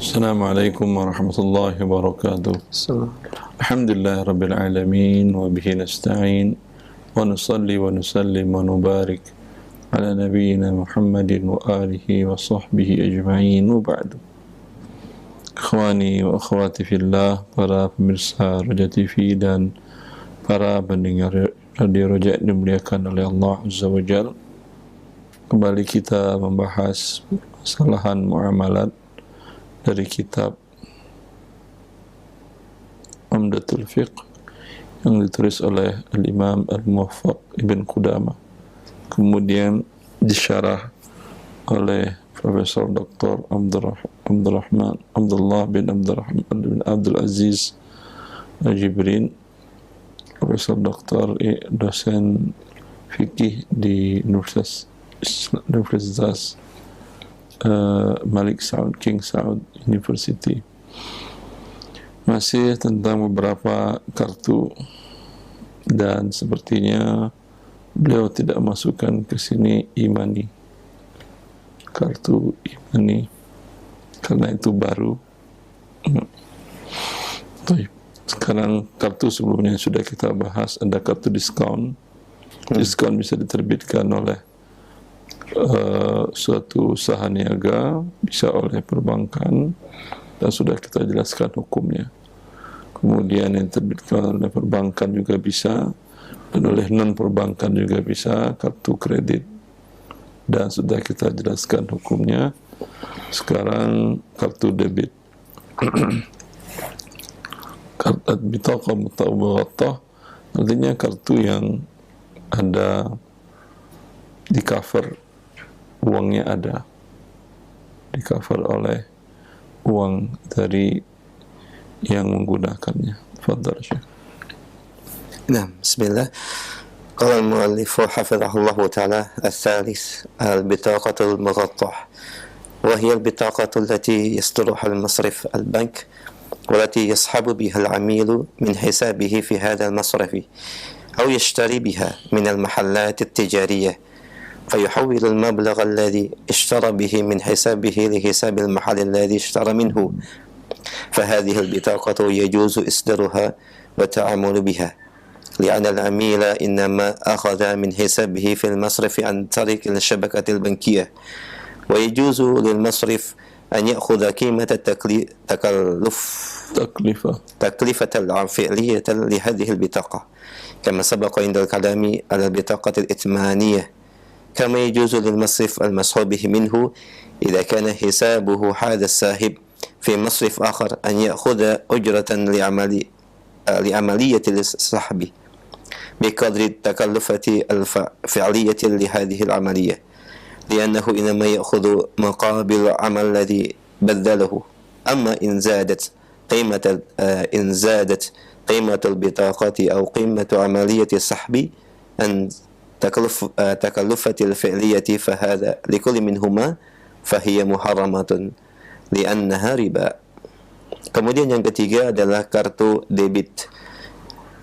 Assalamualaikum warahmatullahi wabarakatuh. Alhamdulillah rabbil alamin wa bihi nasta'in wa nusalli wa nusallim wa nubarik ala nabiyyina Muhammadin wa alihi wa sahbihi ajma'in wa ba'du. Ikhwani wa akhwati fillah, para pemirsa Roja TV dan para pendengar Radio Roja yang dimuliakan oleh Allah Azza wa Jalla. Kembali kita membahas kesalahan muamalat dari kitab Umdatul Fiqh yang ditulis oleh Al-Imam Al-Muwaffaq Ibn Qudamah, kemudian disyarah oleh Profesor Dr. Abdullah bin Abdul Aziz Al-Jibrin, Profesor Dr. dosen fikih di Universitas Malik Saud, King Saud University. Masih tentang beberapa kartu, dan sepertinya beliau tidak masukkan ke sini imani, kartu imani, karena itu baru. Sekarang kartu sebelumnya sudah kita bahas, ada kartu diskon. Diskon bisa diterbitkan oleh suatu usaha niaga, bisa oleh perbankan, dan sudah kita jelaskan hukumnya. Kemudian yang terbitkan oleh perbankan juga bisa, dan oleh non perbankan juga bisa, kartu kredit, dan sudah kita jelaskan hukumnya. Sekarang kartu debit. Kartu bitaqah mutawwattah artinya kartu yang ada di cover, uangnya ada di cover oleh uang dari yang menggunakannya. Fadhal Syekh. Nah, bismillah. Qala al-mu'allif hafizahullah ta'ala al-thalith al-bitaqatul mughattah wa hiya al-bitaqatu allati yasturuha al-masrif al-bank والتي يسحب بها العميل من حسابه في هذا المصرف أو يشتري بها من المحلات التجارية فيحول المبلغ الذي اشترى به من حسابه لحساب المحل الذي اشترى منه، فهذه البطاقة يجوز إصدارها والتعامل بها لأن العميل إنما أخذ من حسابه في المصرف عن طريق الشبكة البنكية، ويجوز للمصرف أن يأخذ قيمة تكلفة فعلية لهذه البطاقة كما سبق عند الكلام على البطاقة الائتمانية، كما يجوز للمصرف المسحوب به منه إذا كان حسابه حال الساحب في مصرف آخر أن يأخذ أجرة لعملية السحب بقدر التكلفة الفعلية لهذه العملية، لأنه إنما يأخذ مقابل العمل الذي بذله. أما إن زادت قيمة البطاقة أو قيمة عملية السحب عن تكلفة الفعلية فهذا لكل منهما فهي محرمة لأنها riba. Kemudian yang ketiga adalah kartu debit,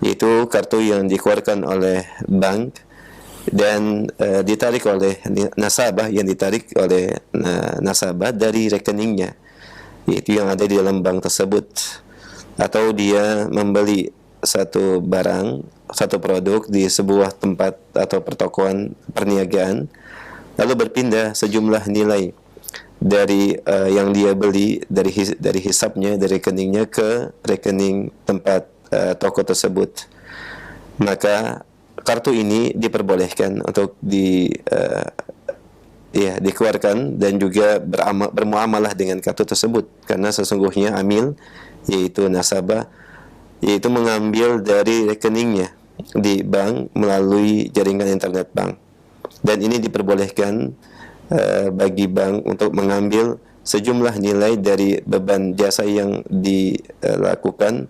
yaitu kartu yang dikeluarkan oleh bank dan ditarik oleh nasabah, nasabah dari rekeningnya, yaitu yang ada di dalam bank tersebut. Atau dia membeli satu barang, satu produk di sebuah tempat atau pertokoan perniagaan, lalu berpindah sejumlah nilai dari yang dia beli dari hisapnya, dari rekeningnya ke rekening tempat toko tersebut. Maka kartu ini diperbolehkan untuk dikeluarkan dan juga bermuamalah dengan kartu tersebut, karena sesungguhnya amil, yaitu nasabah, yaitu mengambil dari rekeningnya di bank melalui jaringan internet bank, dan ini diperbolehkan bagi bank untuk mengambil sejumlah nilai dari beban jasa yang dilakukan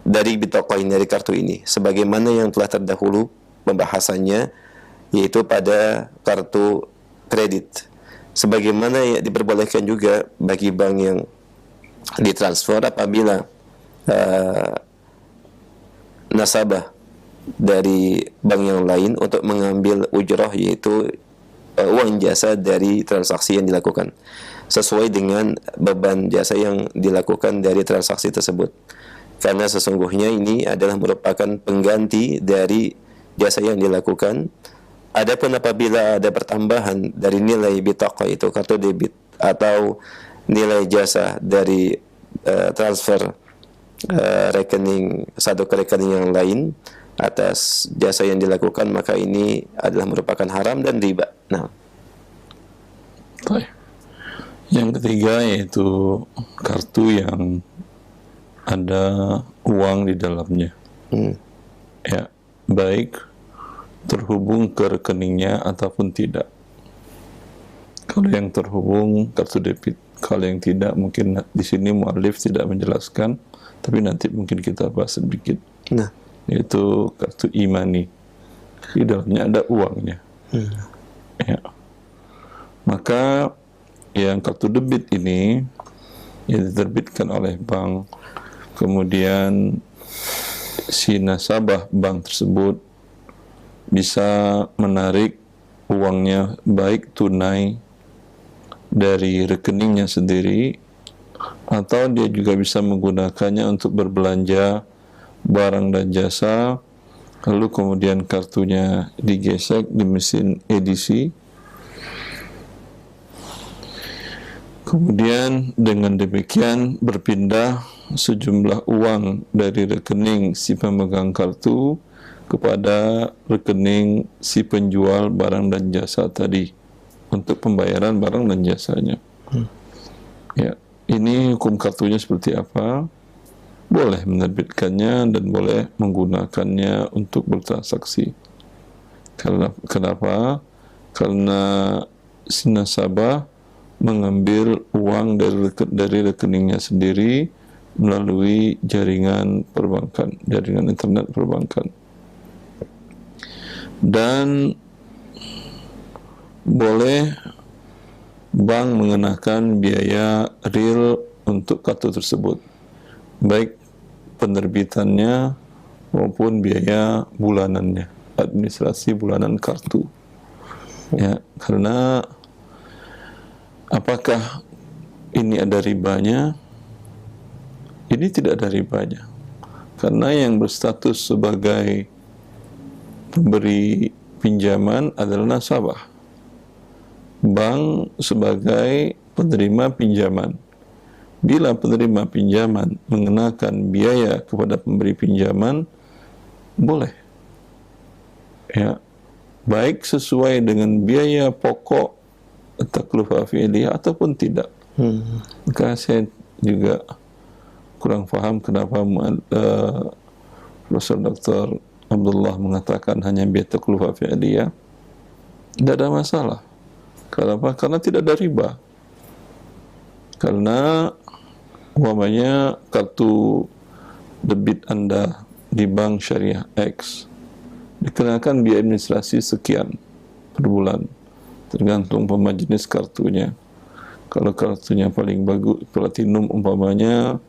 dari bitcoin, dari kartu ini, sebagaimana yang telah terdahulu pembahasannya, yaitu pada kartu kredit. Sebagaimana yang diperbolehkan juga bagi bank yang ditransfer apabila nasabah dari bank yang lain untuk mengambil ujrah, yaitu uang jasa dari transaksi yang dilakukan. sesuai dengan beban jasa yang dilakukan dari transaksi tersebut. Karena sesungguhnya ini adalah merupakan pengganti dari jasa yang dilakukan. Adapun apabila ada pertambahan dari nilai bitaqah itu kartu debit atau nilai jasa dari transfer rekening satu ke rekening yang lain atas jasa yang dilakukan, maka ini adalah merupakan haram dan riba. Nah, baik. Yang ketiga yaitu kartu yang ada uang di dalamnya. Ya, baik terhubung ke rekeningnya ataupun tidak. Kalau yang terhubung kartu debit, kalau yang tidak mungkin di sini mu'alif tidak menjelaskan, tapi nanti mungkin kita bahas sedikit. nah, Yaitu kartu e-money. Di dalamnya ada uangnya. Ya. Maka yang kartu debit ini yang diterbitkan oleh bank, kemudian si nasabah bank tersebut bisa menarik uangnya baik tunai dari rekeningnya sendiri, atau dia juga bisa menggunakannya untuk berbelanja barang dan jasa, lalu kemudian kartunya digesek di mesin edisi. Kemudian dengan demikian berpindah sejumlah uang dari rekening si pemegang kartu kepada rekening si penjual barang dan jasa tadi untuk pembayaran barang dan jasanya. Ya, ini hukum kartunya seperti apa? Boleh menerbitkannya dan boleh menggunakannya untuk bertransaksi. Kenapa? Karena si nasabah mengambil uang dari rekeningnya sendiri melalui jaringan perbankan, jaringan internet perbankan. Dan boleh bank mengenakan biaya real untuk kartu tersebut, baik penerbitannya maupun biaya bulanannya, administrasi bulanan kartu. Ya, karena apakah ini ada ribanya? Ini tidak ada ribanya. Karena yang berstatus sebagai pemberi pinjaman adalah nasabah. Bank sebagai penerima pinjaman. Bila penerima pinjaman mengenakan biaya kepada pemberi pinjaman, boleh. Ya, baik sesuai dengan biaya pokok taklifah fi'liyah ataupun tidak. Maka saya juga kurang faham kenapa Profesor Dr. Abdullah mengatakan hanya biaya taklifah fi'liyah. Tidak ada masalah. Kenapa? Karena tidak ada riba. Karena umpamanya kartu debit Anda di bank syariah X dikenakan biaya administrasi sekian per bulan, tergantung jenis kartunya. Kalau kartunya paling bagus, platinum umpamanya,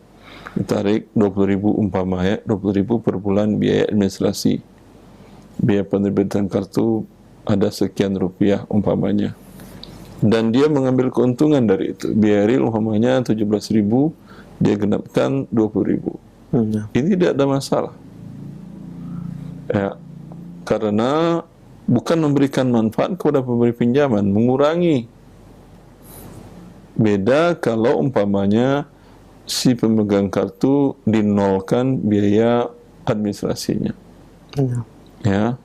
ditarik 20.000 umpamanya, 20.000 per bulan biaya administrasi. Biaya penerbitan kartu ada sekian rupiah umpamanya. Dan dia mengambil keuntungan dari itu. Biaya real umpamanya 17.000, dia genapkan 20.000. Ini tidak ada masalah. Ya, karena bukan memberikan manfaat kepada pemberi pinjaman, mengurangi. Beda kalau umpamanya si pemegang kartu dinolkan biaya administrasinya. Ya,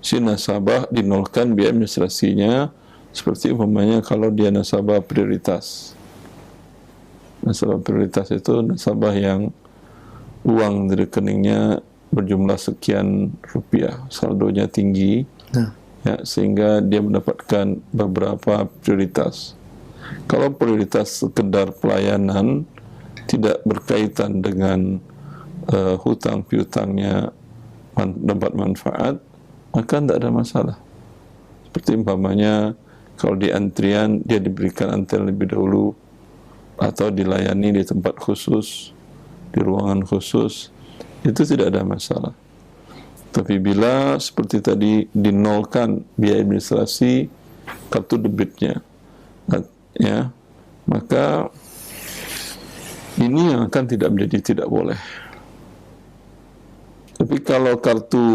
si nasabah dinolkan biaya administrasinya, seperti umpamanya kalau dia nasabah prioritas. Nasabah prioritas itu nasabah yang uang di rekeningnya berjumlah sekian rupiah, saldonya tinggi, ya, sehingga dia mendapatkan beberapa prioritas. Kalau prioritas sekedar pelayanan, tidak berkaitan dengan hutang piutangnya dapat manfaat, maka tidak ada masalah. Seperti umpamanya kalau di antrian dia diberikan antrian lebih dahulu, atau dilayani di tempat khusus, di ruangan khusus, itu tidak ada masalah. Tapi bila seperti tadi dinolkan biaya administrasi kartu debitnya, ya, maka ini yang akan tidak menjadi tidak boleh. Tapi kalau kartu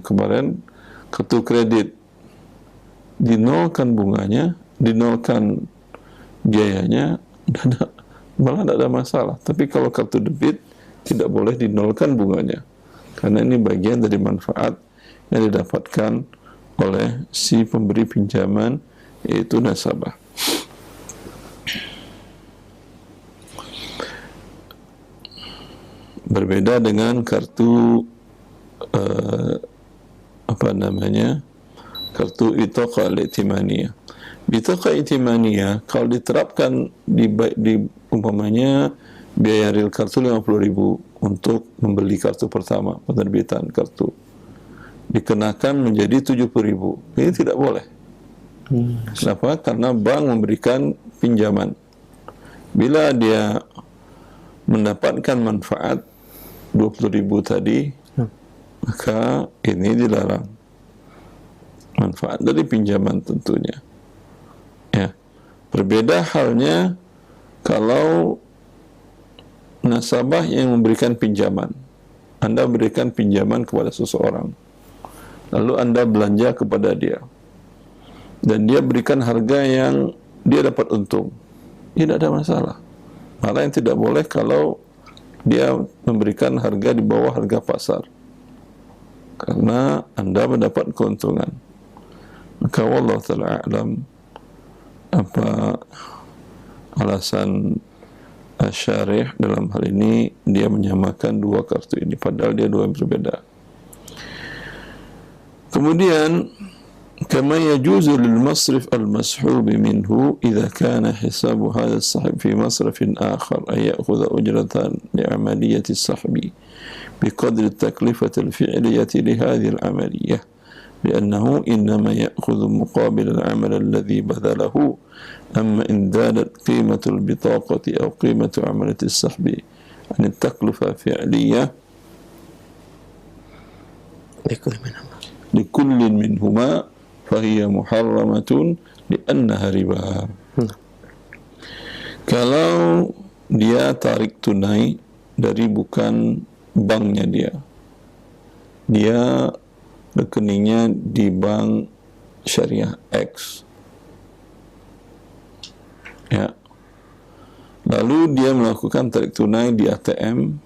kemarin, kartu kredit dinolkan bunganya, dinolkan biayanya, malah tidak ada masalah. Tapi kalau kartu debit tidak boleh dinolkan bunganya, karena ini bagian dari manfaat yang didapatkan oleh si pemberi pinjaman, yaitu nasabah. Berbeda dengan kartu kartu Bithaqah al-i'timaniyah. Bithaqah i'timaniyah kalau diterapkan di umpamanya biaya real kartu 50.000 untuk membeli kartu pertama, penerbitan kartu, dikenakan menjadi 70.000. Ini tidak boleh. Kenapa? Karena bank memberikan pinjaman. Bila dia mendapatkan manfaat 20.000 tadi, maka ini dilarang. Manfaat dari pinjaman tentunya. Ya. Berbeda halnya kalau nasabah yang memberikan pinjaman. Anda berikan pinjaman kepada seseorang, lalu Anda belanja kepada dia, dan dia berikan harga yang dia dapat untung, tidak ada masalah. Malah yang tidak boleh kalau dia memberikan harga di bawah harga pasar, karena Anda mendapat keuntungan. Maka wallahu ta'ala a'lam apa alasan Syarih dalam hal ini dia menyamakan dua kartu ini, padahal dia dua yang berbeda. Kemudian kama yajuzu lil masrif al mashhub minhu idza kana hisabu hadha as-sahib fi masraf akhar ay ya'khudha ujratan li amaliyati as-sahbi biqadri at-taklifah al-fi'liyah li hadhihi al-amaliyah لأنه إنما يأخذ مقابل العمل الذي بذله. أما إن زادت قيمة البطاقة أو قيمة عملة السحب عن التكلفة فعلية لكل منهما فهي محرمة لأنها ربا. Kalau dia tarik tunai dari bukan banknya dia rekeningnya di bank syariah X, ya, lalu dia melakukan tarik tunai di ATM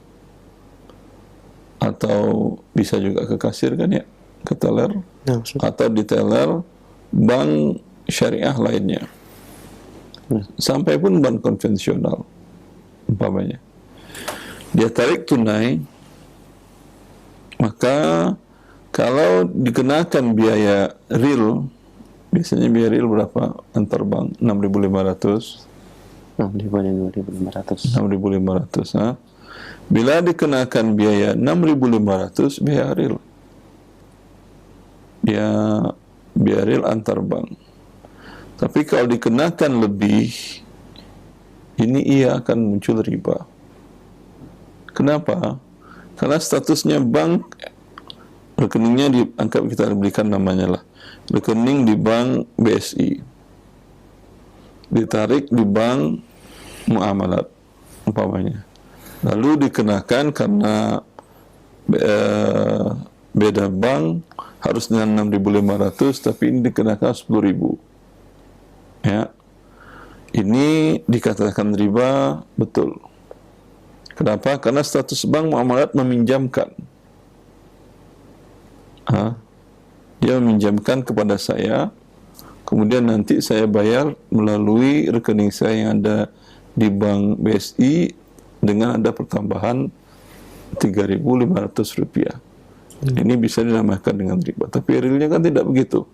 atau bisa juga ke kasir kan ya, ke teller, atau di teller bank syariah lainnya, sampai pun bank konvensional umpamanya, dia tarik tunai, maka kalau dikenakan biaya real, biasanya biaya real berapa antar bank? 6.500. 6.500. 6.500. Ha? Bila dikenakan biaya 6.500 biaya real, dia biaya real antar bank. Tapi kalau dikenakan lebih, ini ia akan muncul riba. Kenapa? Karena statusnya bank, rekeningnya dianggap, kita berikan namanya lah, rekening di bank BSI, ditarik di bank muamalat umpamanya, lalu dikenakan karena beda bank harus dengan 6.500, tapi ini dikenakan 10.000, ya, ini dikatakan riba, betul. Kenapa? Karena status bank muamalat meminjamkan. Dia meminjamkan kepada saya, kemudian nanti saya bayar melalui rekening saya yang ada di bank BSI dengan ada pertambahan Rp3.500. Ini bisa dinamakan dengan riba, tapi realnya kan tidak begitu.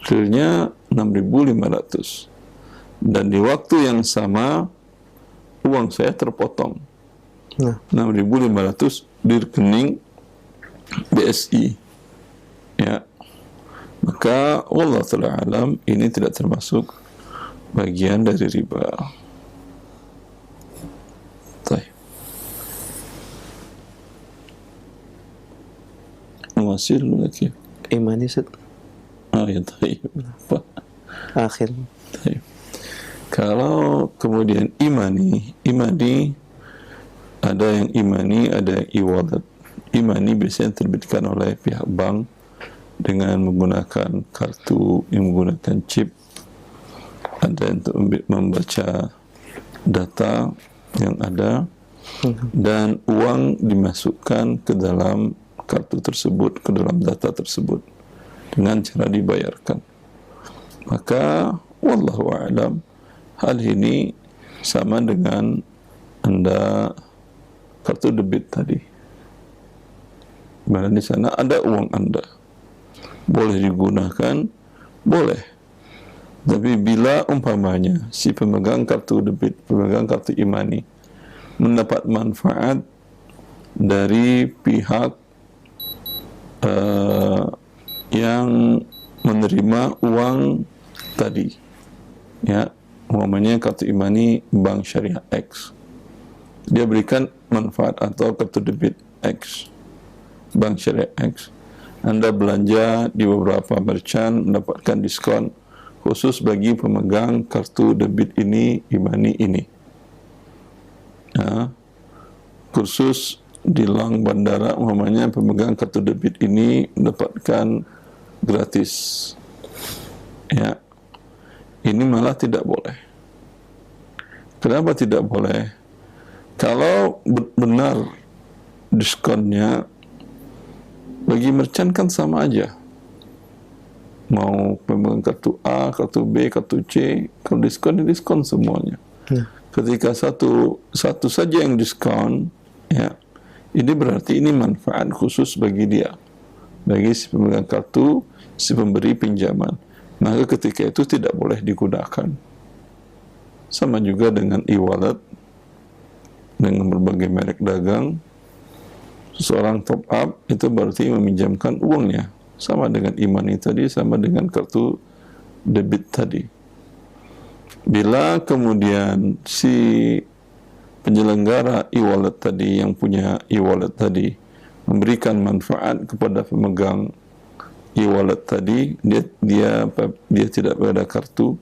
Realnya 6.500, dan di waktu yang sama uang saya terpotong 6.500 di rekening BSI, ya. Maka wallahu ta'ala alam, ini tidak termasuk bagian dari riba. Baik. Masih lagi. Imani Ustaz. Ya, baik. Apa? Akhir. Baik. Kalau kemudian imani ada yang imani, ada yang e-wallet. Imani biasanya terbitkan oleh pihak bank dengan menggunakan kartu yang menggunakan chip. Ada untuk membaca data yang ada, dan uang dimasukkan ke dalam kartu tersebut, ke dalam data tersebut dengan cara dibayarkan. Maka wallahu a'lam, hal ini sama dengan Anda kartu debit tadi. Mana di sana ada uang Anda, boleh digunakan, boleh. Tapi bila umpamanya si pemegang kartu debit, pemegang kartu imani mendapat manfaat dari pihak yang menerima uang tadi, ya, umpamanya kartu imani bank syariah X, dia berikan manfaat, atau kartu debit X, bank syariah X, Anda belanja di beberapa merchant mendapatkan diskon khusus bagi pemegang kartu debit ini, imani ini. Ya, kursus di Lang Bandara, umpamanya pemegang kartu debit ini mendapatkan gratis. Ya, ini malah tidak boleh. Kenapa tidak boleh? Kalau benar diskonnya, bagi merchant kan sama aja. Mau pemegang kartu A, kartu B, kartu C, kalau diskon semuanya. Ketika satu saja yang diskon, ya, ini berarti ini manfaat khusus bagi dia, bagi si pemegang kartu, si pemberi pinjaman. Maka ketika itu tidak boleh digunakan. Sama juga dengan e-wallet, dengan berbagai merek dagang. Seseorang top up itu berarti meminjamkan uangnya. Sama dengan imani tadi, sama dengan kartu debit tadi. Bila kemudian si penyelenggara e-wallet tadi, yang punya e-wallet tadi, memberikan manfaat kepada pemegang e-wallet tadi, dia tidak berada kartu,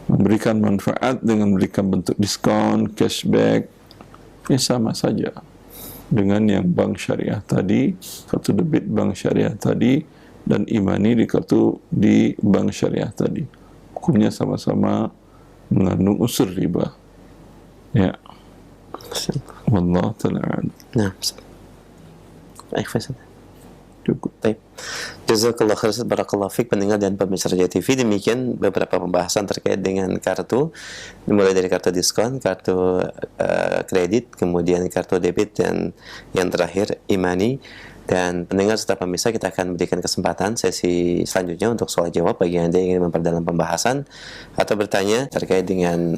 memberikan manfaat dengan memberikan bentuk diskon, cashback, ini sama saja dengan yang bank syariah tadi, kartu debit bank syariah tadi, dan imani di kartu di bank syariah tadi. Hukumnya sama-sama mengandung unsur riba. Ya. Wallahu ta'ala. Nah, baik, Faisal. Cukup. Baik. Jazakallah khair, barakallahu fiik pendengar dan pemirsa Raja TV. Demikian beberapa pembahasan terkait dengan kartu, mulai dari kartu diskon, kartu kredit, kemudian kartu debit, dan yang terakhir imani. Dan pendengar serta pemirsa, kita akan berikan kesempatan sesi selanjutnya untuk soal jawab bagi Anda yang ingin memperdalam pembahasan atau bertanya terkait dengan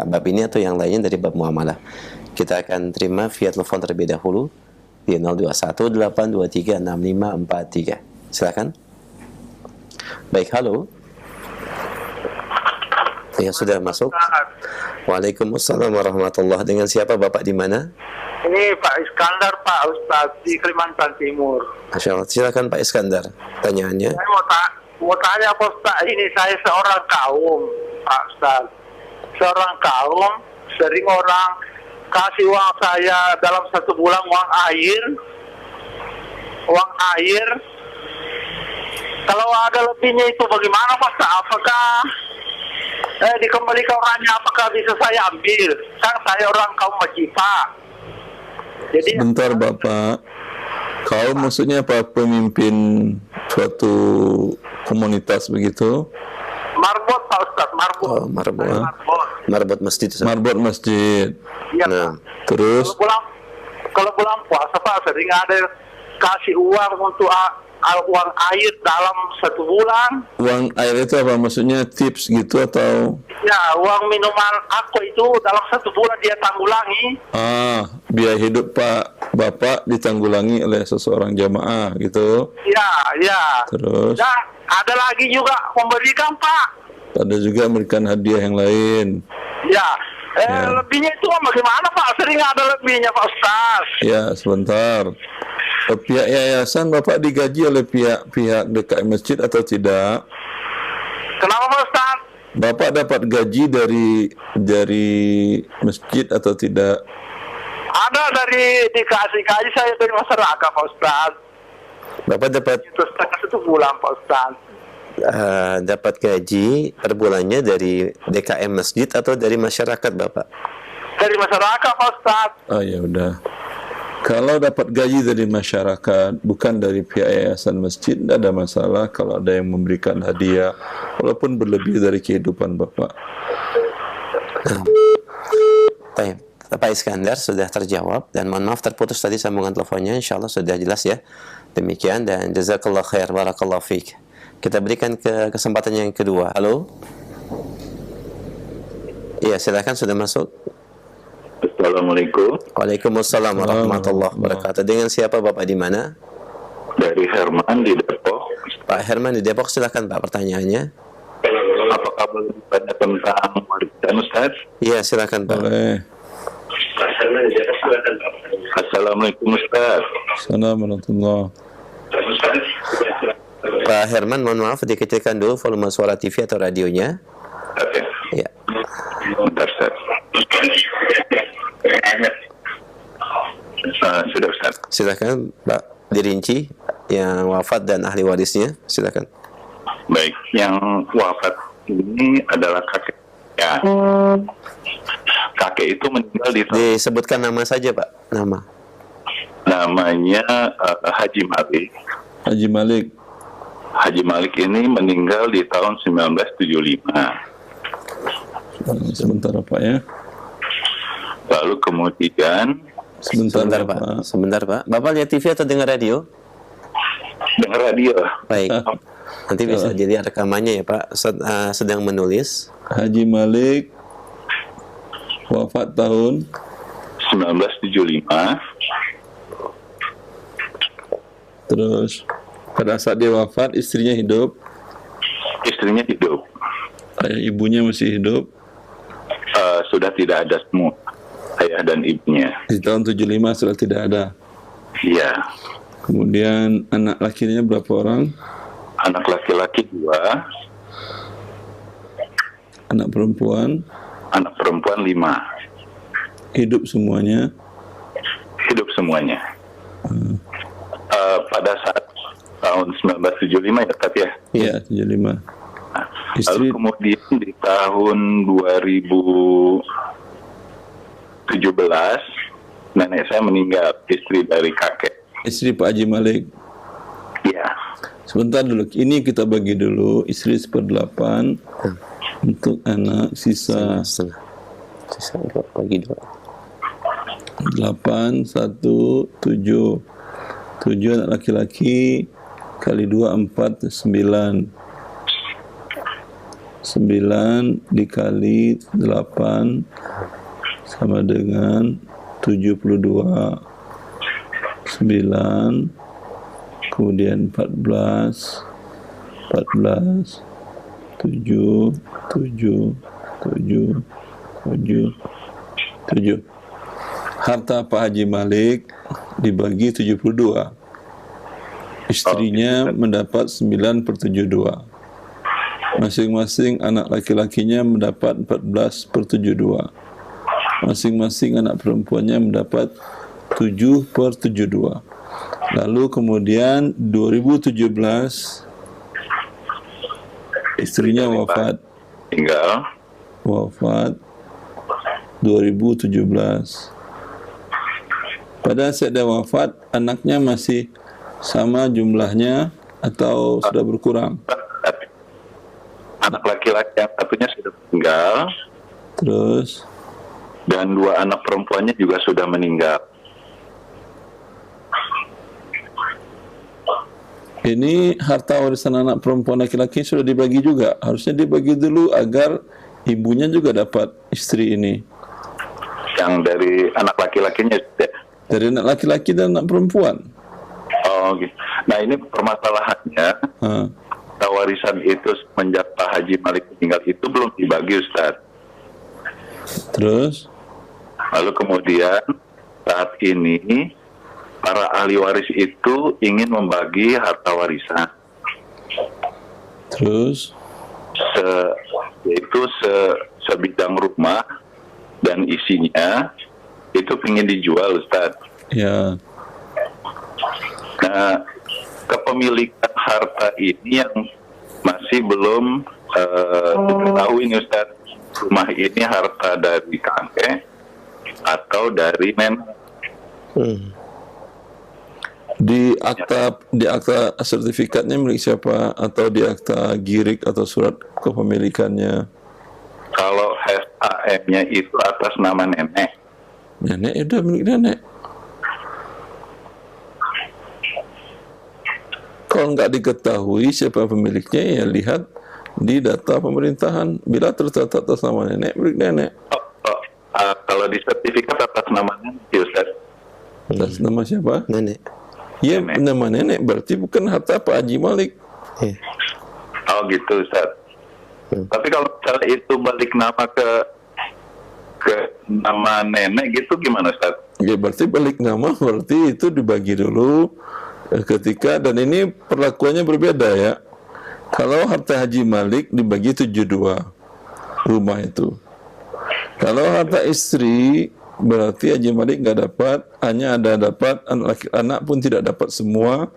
bab ini atau yang lainnya dari bab muamalah. Kita akan terima via telepon terlebih dahulu di 0218236543. Silakan. Baik, halo. Ya, sudah masuk. Waalaikumsalam warahmatullahi. Dengan siapa Bapak, di mana? Ini Pak Iskandar, Pak Ustaz, di Kalimantan Timur. Masya Allah. Silakan Pak Iskandar, tanyaannya. Saya mau tanya Pak Ustaz, ini saya seorang kaum, Pak Ustaz. Seorang kaum, sering orang kasih uang saya dalam 1 bulan uang air. Kalau ada lebihnya itu bagaimana Pak Ustaz? Apakah dikembalikan orangnya, apakah bisa saya ambil? Kan saya orang kaum Majipa. Jadi, sebentar Bapak, kau maksudnya apa? Pemimpin suatu komunitas begitu? Marbot Pak Ustaz, marbot. Oh, marbot masjid. Marbot masjid. Iya. Nah, terus kalau bulan puasa Pak, sering ada kasih uang untuk uang air dalam 1 bulan. uang air itu apa? Maksudnya tips gitu atau? Ya, uang minuman aku itu dalam 1 bulan dia tanggulangi. Biaya hidup Bapak ditanggulangi oleh seseorang jamaah gitu. Ya. Terus Dan ada lagi juga memberikan Pak. ada juga memberikan hadiah yang lain. Ya. Ya. Lebihnya itu bagaimana Pak? Sering ada lebihnya Pak Ustaz. Ya, sebentar. Pihak yayasan Bapak digaji oleh pihak dekat masjid atau tidak? Kenapa Pak Ustaz? Bapak dapat gaji dari masjid atau tidak? Ada dikasih gaji saya dari masyarakat Pak Ustaz. Bapak dapat Itu setengah 1 bulan Pak Ustaz. dapat gaji per bulannya dari DKM masjid atau dari masyarakat Bapak? Dari masyarakat Pak Ustaz. Oh ya udah. Kalau dapat gaji dari masyarakat, bukan dari pihak yayasan masjid, tidak ada masalah kalau ada yang memberikan hadiah, walaupun berlebih dari kehidupan Bapak. Baik, Pak Iskandar sudah terjawab dan mohon maaf terputus tadi sambungan teleponnya. Insya Allah sudah jelas ya. Demikian dan jazakallah khair, barakallah fiik. Kita berikan kesempatan yang kedua. Halo. Iya, silakan sudah masuk. Assalamualaikum. Waalaikumsalam warahmatullahi wabarakatuh. Dengan siapa Bapak di mana? Dari Herman di Depok. Pak Herman di Depok, silakan Pak pertanyaannya. Apakah boleh bertanya tentang warisan Ustaz? Iya, silakan Pak. Boleh. Assalamualaikum Ustaz. Assalamualaikum warahmatullahi. Pak Herman, mohon maaf dikecilkan dulu volume suara TV atau radionya. Oke. Iya. Bentar Ustaz. Sudah Ustaz. Silakan Pak dirinci yang wafat dan ahli warisnya. Silakan. Baik, yang wafat ini adalah kakek. Ya. Kakek itu meninggal di Disebutkan nama saja Pak. Nama. namanya Haji Malik. Haji Malik. Haji Malik ini meninggal di tahun 1975. Sebentar Pak ya. Lalu kemudian Sebentar Pak. Sebentar Pak. Bapak lihat TV atau dengar radio? dengar radio. Baik. Nanti bisa jadi rekamannya ya Pak. Sedang menulis. Haji Malik wafat tahun 1975. terus pada saat dia wafat istrinya hidup, Istrinya hidup. ibunya masih hidup. Sudah tidak ada semua, ayah dan ibunya. Di tahun 75 sudah tidak ada. Iya. Kemudian anak lakinya berapa orang? Anak laki-laki 2, Anak perempuan anak perempuan 5. hidup semuanya. Hidup semuanya. Pada saat tahun 1975 ya, Tat ya. Iya, 75. Lalu Istri kemudian di tahun 2017 nenek saya meninggal, istri dari kakek. istri Pak Haji Malik. Iya. Sebentar dulu, ini kita bagi dulu istri 1/8 untuk anak sisa Setengah. Sisa dua, bagi 2. 8, 1, 7. 7 anak laki-laki kali 2, 4, 9. 9 dikali 8 sama dengan 72. 9 kemudian 14 7 harta Pak Haji Malik dibagi 72. Istrinya mendapat 9/72. Masing-masing anak laki-lakinya mendapat 14/72. Masing-masing anak perempuannya mendapat 7/72. Lalu kemudian 2017 istrinya wafat 2017. Pada saat dia wafat, anaknya masih sama jumlahnya atau sudah berkurang? Anak laki-laki yang satunya sudah meninggal Terus dan 2 anak perempuannya juga sudah meninggal. ini harta warisan anak perempuan laki-laki sudah dibagi juga. Harusnya dibagi dulu agar ibunya juga dapat istri ini. Yang dari anak laki-lakinya sudah. Dari anak laki-laki dan anak perempuan. Oh gitu. Nah ini permasalahannya, warisan itu semenjak Pak Haji Malik meninggal itu belum dibagi Ustaz. Terus Lalu kemudian saat ini para ahli waris itu ingin membagi harta warisan. terus sebidang rumah dan isinya itu ingin dijual, Ustaz. Ya. Nah, kepemilikan harta ini yang masih belum diketahui nih, Ustaz. Rumah ini harta dari kakek atau dari nenek. Di akta sertifikatnya milik siapa, atau di akta girik atau surat kepemilikannya? Kalau HSAM-nya itu atas nama nenek. Nenek udah milik nenek. Kalau nggak diketahui siapa pemiliknya, ya lihat di data pemerintahan. Bila tercatat atas nama nenek, milik nenek. Kalau di sertifikat atas nama nenek, Ustaz. Atas nama siapa? Nenek. Ya, nama nenek berarti bukan harta Pak Haji Malik. Oh gitu, Ustaz. Tapi kalau misalnya itu balik nama ke nama nenek gitu gimana, Ustaz? Ya berarti balik nama, berarti itu dibagi dulu ketika, dan ini perlakuannya berbeda ya. Kalau harta Haji Malik dibagi 72 rumah itu. Kalau harta istri berarti Haji Malik nggak dapat, hanya ada dapat anak pun tidak dapat semua,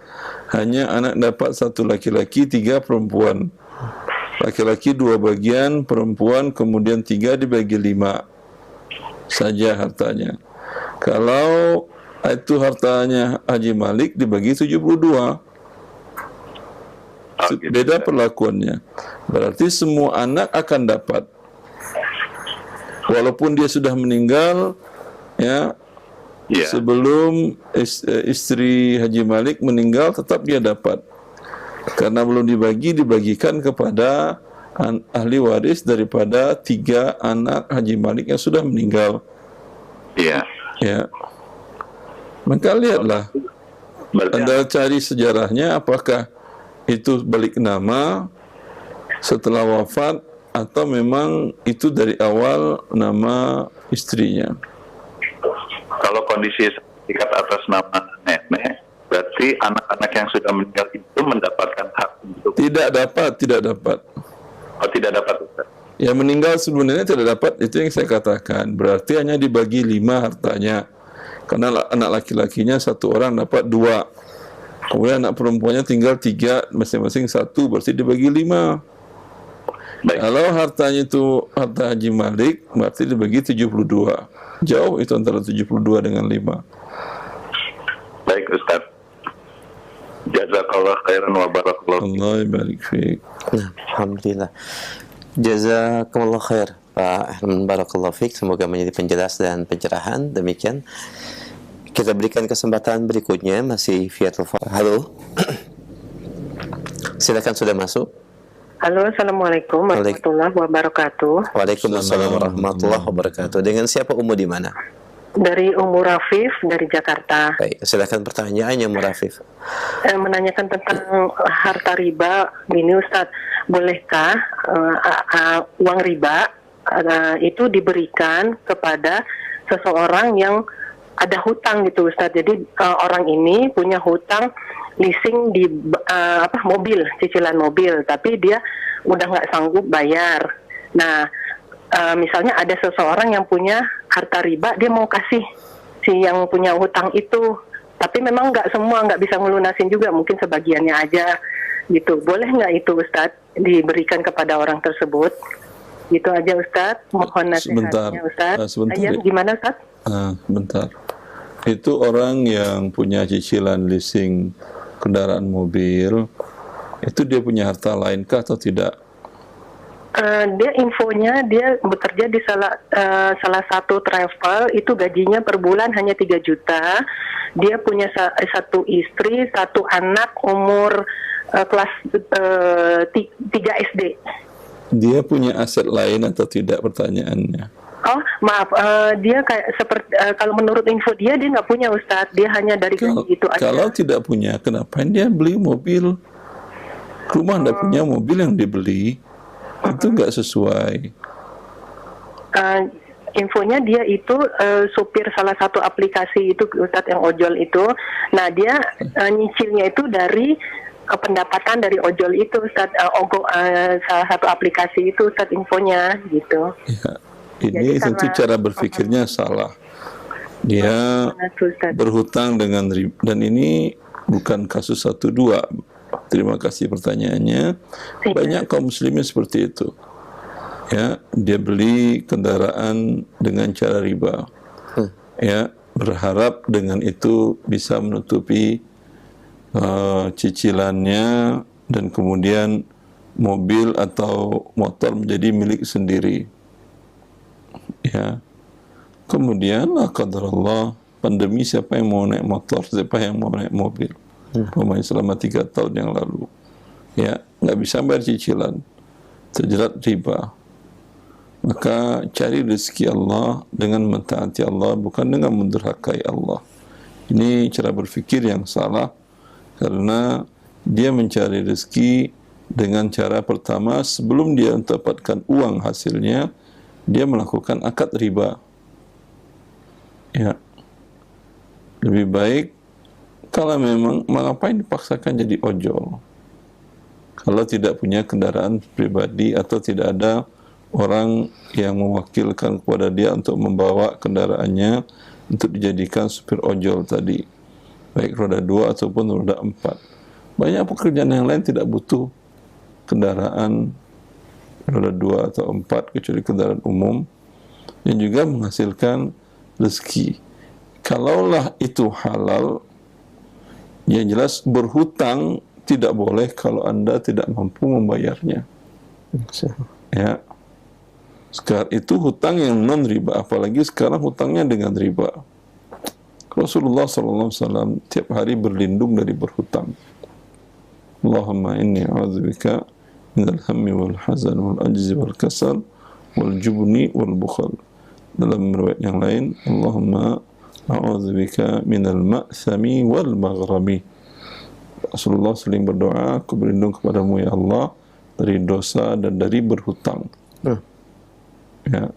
hanya anak dapat 1 laki-laki, 3 perempuan. Laki-laki 2 bagian, perempuan kemudian 3 dibagi 5 saja hartanya. Kalau itu hartanya Haji Malik dibagi 72, beda perlakuannya. Berarti semua anak akan dapat, walaupun dia sudah meninggal ya. Sebelum istri Haji Malik meninggal tetap dia dapat, karena belum dibagikan kepada ahli waris daripada 3 anak Haji Malik yang sudah meninggal. Ya. Maka lihatlah, Anda cari sejarahnya, apakah itu balik nama setelah wafat atau memang itu dari awal nama istrinya. Kalau kondisi sertifikat atas nama nenek, berarti anak-anak yang sudah meninggal itu mendapatkan hak untuk... Tidak dapat. Oh, tidak dapat, Ustaz. Yang meninggal sebelum nenek tidak dapat, itu yang saya katakan. Berarti hanya dibagi 5 hartanya. Karena anak laki-lakinya 1 orang dapat 2. Kemudian anak perempuannya tinggal 3, masing-masing 1, berarti dibagi 5. Baik. Kalau hartanya itu harta Haji Malik, berarti dibagi 72. Jauh itu antara 72 dengan 5. Baik, Ustaz. Jazakallah khairan wa barakallahu. Allah barik fiik. Alhamdulillah. Jazakumullah khair, Pak Herman, barakallahu fiik. Semoga menjadi penjelas dan pencerahan. Demikian kita berikan kesempatan berikutnya, masih via telepon. Halo. Silakan, sudah masuk. Halo, assalamualaikum warahmatullahi wabarakatuh. Waalaikumsalam warahmatullahi wabarakatuh. Dengan siapa, Umu, di mana? Dari Ummu Rafif dari Jakarta. Baik, silakan pertanyaannya, Ummu Rafif. Menanyakan tentang harta riba. Ini Ustaz, bolehkah uang riba itu diberikan kepada seseorang yang ada hutang gitu, Ustaz? Jadi orang ini punya hutang leasing di mobil, cicilan mobil, tapi dia udah nggak sanggup bayar. Nah, misalnya ada seseorang yang punya harta riba, dia mau kasih si yang punya hutang itu, tapi memang nggak semua, nggak bisa ngelunasin juga, mungkin sebagiannya aja gitu. Boleh nggak itu, Ustadz, diberikan kepada orang tersebut? Gitu aja, Ustadz. Mohon nasihatnya, Ustadz. Sebentar. Gimana, Ustadz? Bentar. Itu orang yang punya cicilan leasing kendaraan mobil, itu dia punya harta lainkah atau tidak? Dia infonya dia bekerja di salah satu travel, itu gajinya per bulan hanya 3 juta. Dia punya 1 istri, 1 anak umur kelas 3 SD. Dia punya aset lain atau tidak, pertanyaannya? Oh, maaf, dia kayak seperti kalau menurut info dia nggak punya, Ustadz. Dia hanya dari gaji itu aja. Kalau tidak punya, kenapa dia beli mobil? Rumah nggak punya, mobil yang dibeli itu nggak sesuai. Infonya dia itu supir salah satu aplikasi itu, Ustadz, yang ojol itu. Nah, dia nyicilnya itu dari pendapatan dari ojol itu, Ustaz. Salah satu aplikasi itu, Ustaz, infonya gitu. Ya, ini Jadi tentu karena- cara berpikirnya salah. Dia Ustaz. berhutang dengan riba, dan ini bukan kasus 1-2. Terima kasih pertanyaannya. Iya. Banyak kaum muslimin seperti itu. Ya, dia beli kendaraan dengan cara riba. Ya, berharap dengan itu bisa menutupi cicilannya, dan kemudian mobil atau motor menjadi milik sendiri. Ya, kemudian qadarullah, pandemi, siapa yang mau naik motor, siapa yang mau naik mobil? Pemain selama 3 tahun yang lalu, ya, nggak bisa bayar cicilan, terjerat riba. Maka cari rezeki Allah dengan mentaati Allah, bukan dengan mendurhakai Allah. Ini cara berfikir yang salah, karena dia mencari rezeki dengan cara pertama, sebelum dia mendapatkan uang hasilnya, dia melakukan akad riba. Ya, lebih baik kalau memang, ngapain dipaksakan jadi ojol kalau tidak punya kendaraan pribadi atau tidak ada orang yang mewakilkan kepada dia untuk membawa kendaraannya untuk dijadikan supir ojol tadi, baik roda 2 ataupun roda 4. Banyak pekerjaan yang lain tidak butuh kendaraan roda 2 atau 4 kecuali kendaraan umum yang juga menghasilkan rezeki. Kalaulah itu halal, yang jelas berhutang tidak boleh kalau Anda tidak mampu membayarnya. Ya. Sekarang itu hutang yang non riba, apalagi sekarang hutangnya dengan riba. Rasulullah SAW tiap hari berlindung dari berhutang. Allahumma inni a'udzubika minal hammi wal hazan wal ajzi wal kasal wal jubni wal bukhal. Dalam riwayat yang lain, Allahumma a'udzubika minal ma'thami wal maghrami. Rasulullah sering berdoa, aku berlindung kepadamu ya Allah dari dosa dan dari berhutang. Ya.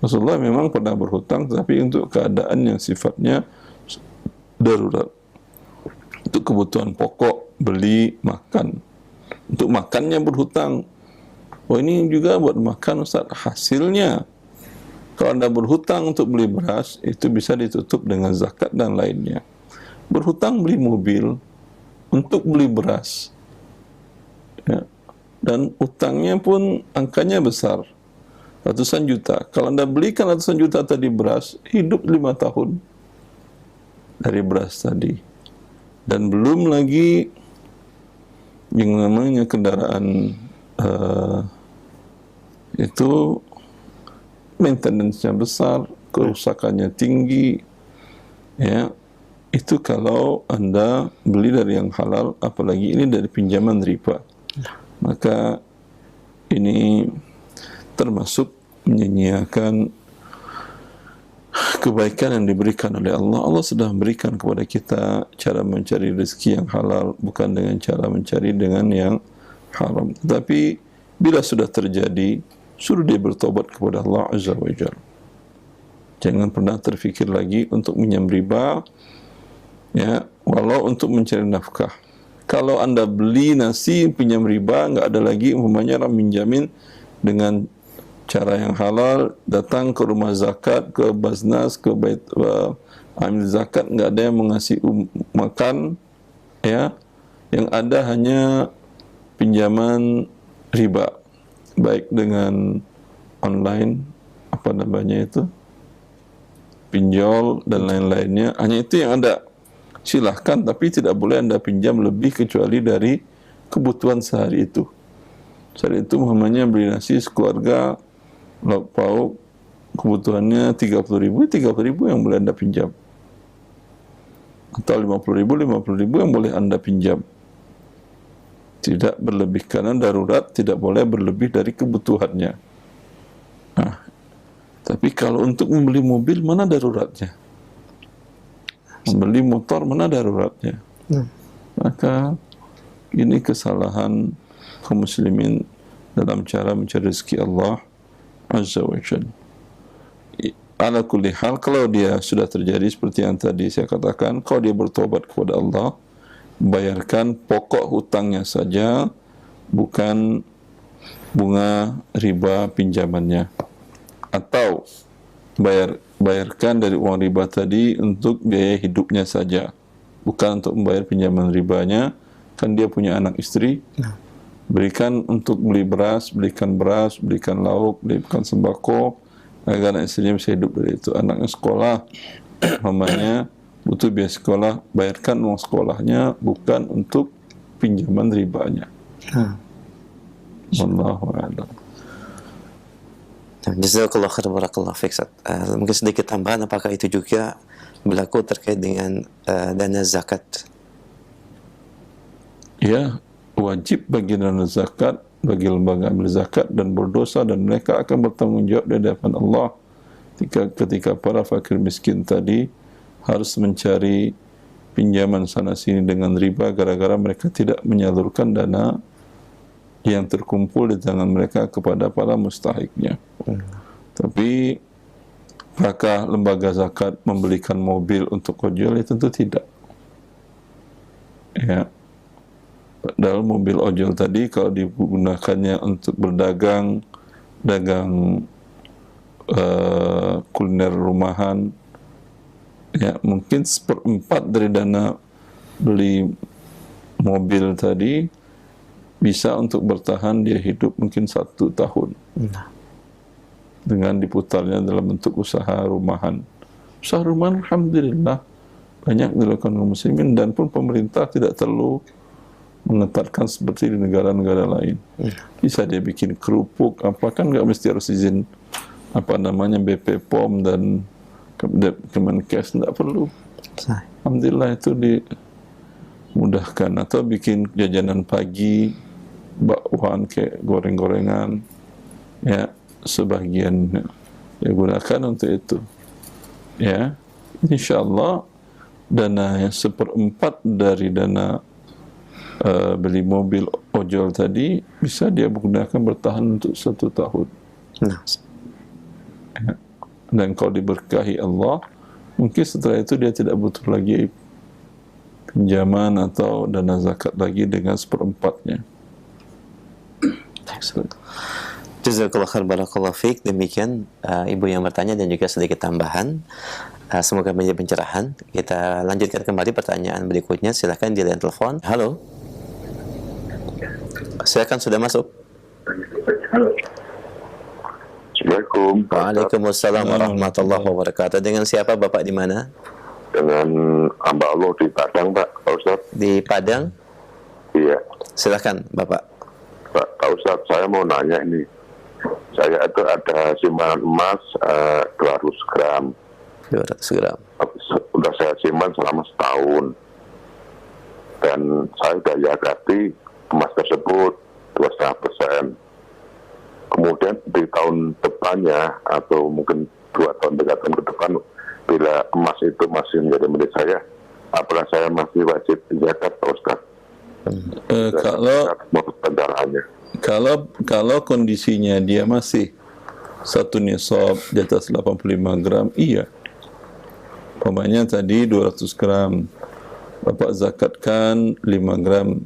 Rasulullah memang pernah berhutang, tapi untuk keadaan yang sifatnya darurat, untuk kebutuhan pokok, beli, makan. Untuk makannya berhutang. Oh, ini juga buat makan, Ustaz. Hasilnya, kalau Anda berhutang untuk beli beras, itu bisa ditutup dengan zakat dan lainnya. Berhutang beli mobil untuk beli beras, ya. Dan utangnya pun angkanya besar, ratusan juta. Kalau Anda belikan ratusan juta tadi beras, hidup 5 tahun dari beras tadi. Dan belum lagi yang namanya kendaraan itu maintenance-nya besar, kerusakannya tinggi, ya. Itu kalau Anda beli dari yang halal, apalagi ini dari pinjaman riba, maka ini termasuk menyia-nyiakan kebaikan yang diberikan oleh Allah. Allah sudah memberikan kepada kita cara mencari rezeki yang halal, bukan dengan cara mencari dengan yang haram. Tapi bila sudah terjadi, suruh dia bertobat kepada Allah Azza wa Jalla. Jangan pernah terfikir lagi untuk minjam riba, ya, walau untuk mencari nafkah. Kalau Anda beli nasi pinjam riba, nggak ada lagi umpamanya orang minjamin dengan cara yang halal, datang ke rumah zakat, ke Basnas, ke bait amil zakat, nggak ada yang mengasih makan, ya. Yang ada hanya pinjaman riba, baik dengan online, apa namanya itu, pinjol dan lain-lainnya. Hanya itu yang ada. Silahkan, tapi tidak boleh Anda pinjam lebih kecuali dari kebutuhan sehari itu. Sehari itu umpamanya beli nasi sekeluarga, lauk pauk, kebutuhannya 30.000, 30.000 yang boleh Anda pinjam. Atau 50.000 yang boleh Anda pinjam. Tidak berlebih, karena darurat tidak boleh berlebih dari kebutuhannya. Nah, tapi kalau untuk membeli mobil, mana daruratnya? Membeli motor, mana daruratnya? Maka ini kesalahan kaum muslimin dalam cara mencari rezeki Allah Azza wa Jalla. Ala kulli hal, kalau dia sudah terjadi seperti yang tadi saya katakan, kalau dia bertobat kepada Allah, bayarkan pokok hutangnya saja, bukan bunga riba pinjamannya. Atau bayarkan dari uang riba tadi untuk biaya hidupnya saja, bukan untuk membayar pinjaman ribanya. Kan dia punya anak istri, berikan untuk beli beras, belikan lauk, belikan sembako, agar anak istrinya bisa hidup dari itu. Anaknya sekolah, mamanya butuh biaya sekolah, bayarkan uang sekolahnya, bukan untuk pinjaman ribanya. Wallahu a'lam. Jazakallah khair, barakallah fiik. Mungkin sedikit tambahan, apakah itu juga berlaku terkait dengan dana zakat? Ya, wajib bagi dana zakat, bagi lembaga amil zakat, dan berdosa, dan mereka akan bertanggung jawab di hadapan Allah ketika para fakir miskin tadi harus mencari pinjaman sana sini dengan riba gara-gara mereka tidak menyalurkan dana yang terkumpul di tangan mereka kepada para mustahiknya. Tapi apakah lembaga zakat membelikan mobil untuk ojol? Ya tentu tidak. Ya. Padahal mobil ojol tadi kalau digunakannya untuk berdagang, kuliner rumahan, ya mungkin 1/4 dari dana beli mobil tadi bisa untuk bertahan dia hidup mungkin 1 tahun. Dengan diputarnya dalam bentuk usaha rumahan. Usaha rumahan alhamdulillah banyak dilakukan kaum muslimin, dan pun pemerintah tidak terlalu mengetatkan seperti di negara-negara lain. Bisa dia bikin kerupuk, apa kan nggak mesti harus izin BP POM dan Kemenkes, nggak perlu. Alhamdulillah itu dimudahkan. Atau bikin jajanan pagi, bakwan kayak goreng-gorengan, ya sebagian ya gunakan untuk itu. Ya, insyaallah dana yang 1/4 dari dana beli mobil ojol tadi bisa dia gunakan bertahan untuk 1 tahun. Ya. Dan kalau diberkahi Allah, mungkin setelah itu dia tidak butuh lagi pinjaman atau dana zakat lagi dengan 1/4-nya. Jazakallah khair, barakallahu fiik. Demikian ibu yang bertanya dan juga sedikit tambahan. Semoga menjadi pencerahan. Kita lanjutkan kembali pertanyaan berikutnya. Silakan di line telepon. Halo. Silakan, sudah masuk. Assalamualaikum. Waalaikumsalam warahmatullahi wabarakatuh. Dengan siapa Bapak, di mana? Dengan hamba Allah di Padang, Pak Ustaz. Di Padang? Iya. Silakan Bapak. Pak Ustaz, saya mau nanya ini. Saya itu ada simpanan emas 200 gram. 200 gram. Sudah saya simpan selama setahun. Dan saya sudah yakati emas tersebut 2,5%. Kemudian di tahun depannya atau mungkin 2 tahun 3 tahun ke depan, bila emas itu masih menjadi milik saya, apakah saya masih wajib zakat, Pak Ustaz? Kalau kondisinya dia masih 1 nisab di atas 85 gram, iya. Umpamanya tadi 200 gram, Bapak zakatkan 5 gram,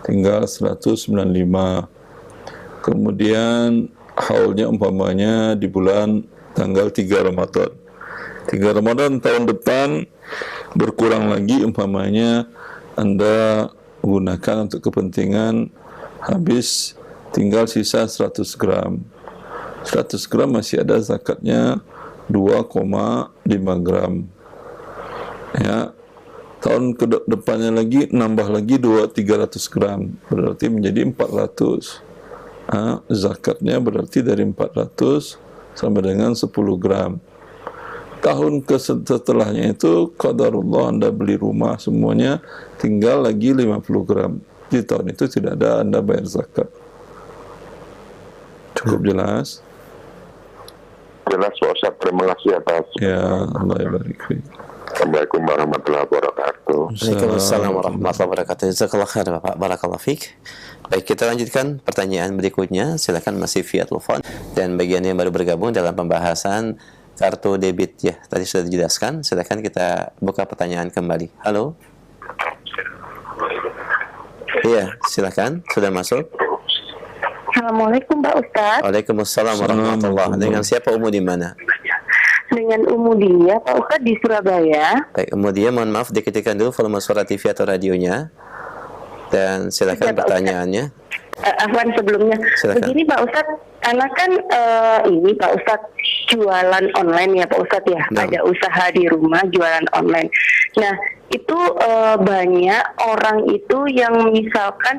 tinggal 195. Kemudian haulnya umpamanya di bulan tanggal 3 Ramadan. 3 Ramadan tahun depan berkurang lagi, umpamanya Anda gunakan untuk kepentingan habis, tinggal sisa 100 gram. 100 gram masih ada zakatnya 2,5 gram. Ya. Tahun ke depannya lagi nambah lagi 300 gram, berarti menjadi 400. Zakatnya berarti dari 400 sampai dengan 10 gram. Tahun setelahnya itu qadarullah, Anda beli rumah semuanya tinggal lagi 50 gram. Di tahun itu tidak ada Anda bayar zakat. Cukup jelas? Jelas, Pak Ustaz. Terima kasih atas. Ya, Allah barik fiik. Assalamualaikum warahmatullahi wabarakatuh. Waalaikumsalam warahmatullahi wabarakatuh. Jazakallah khair Bapak, barakallahu fiik. Baik, kita lanjutkan pertanyaan berikutnya. Silakan masih via telepon. Dan bagian yang baru bergabung dalam pembahasan kartu debit, ya tadi sudah dijelaskan. Silakan kita buka pertanyaan kembali. Halo. Iya, silakan. Sudah masuk. Assalamualaikum Pak Ustadz. Waalaikumsalam warahmatullahi wabarakatuh. Dengan siapa Umu di mana? Dengan Umu Dia Pak Ustadz di Surabaya. Baik, Umu Dia, mohon maaf diketikkan dulu volume suara TV atau radionya. Dan silakan pertanyaannya. Afwan sebelumnya. Silakan. Begini Pak Ustadz, anak kan ini Pak Ustadz jualan online ya Pak Ustadz ya. Nah. Ada usaha di rumah jualan online. Nah itu banyak orang itu yang misalkan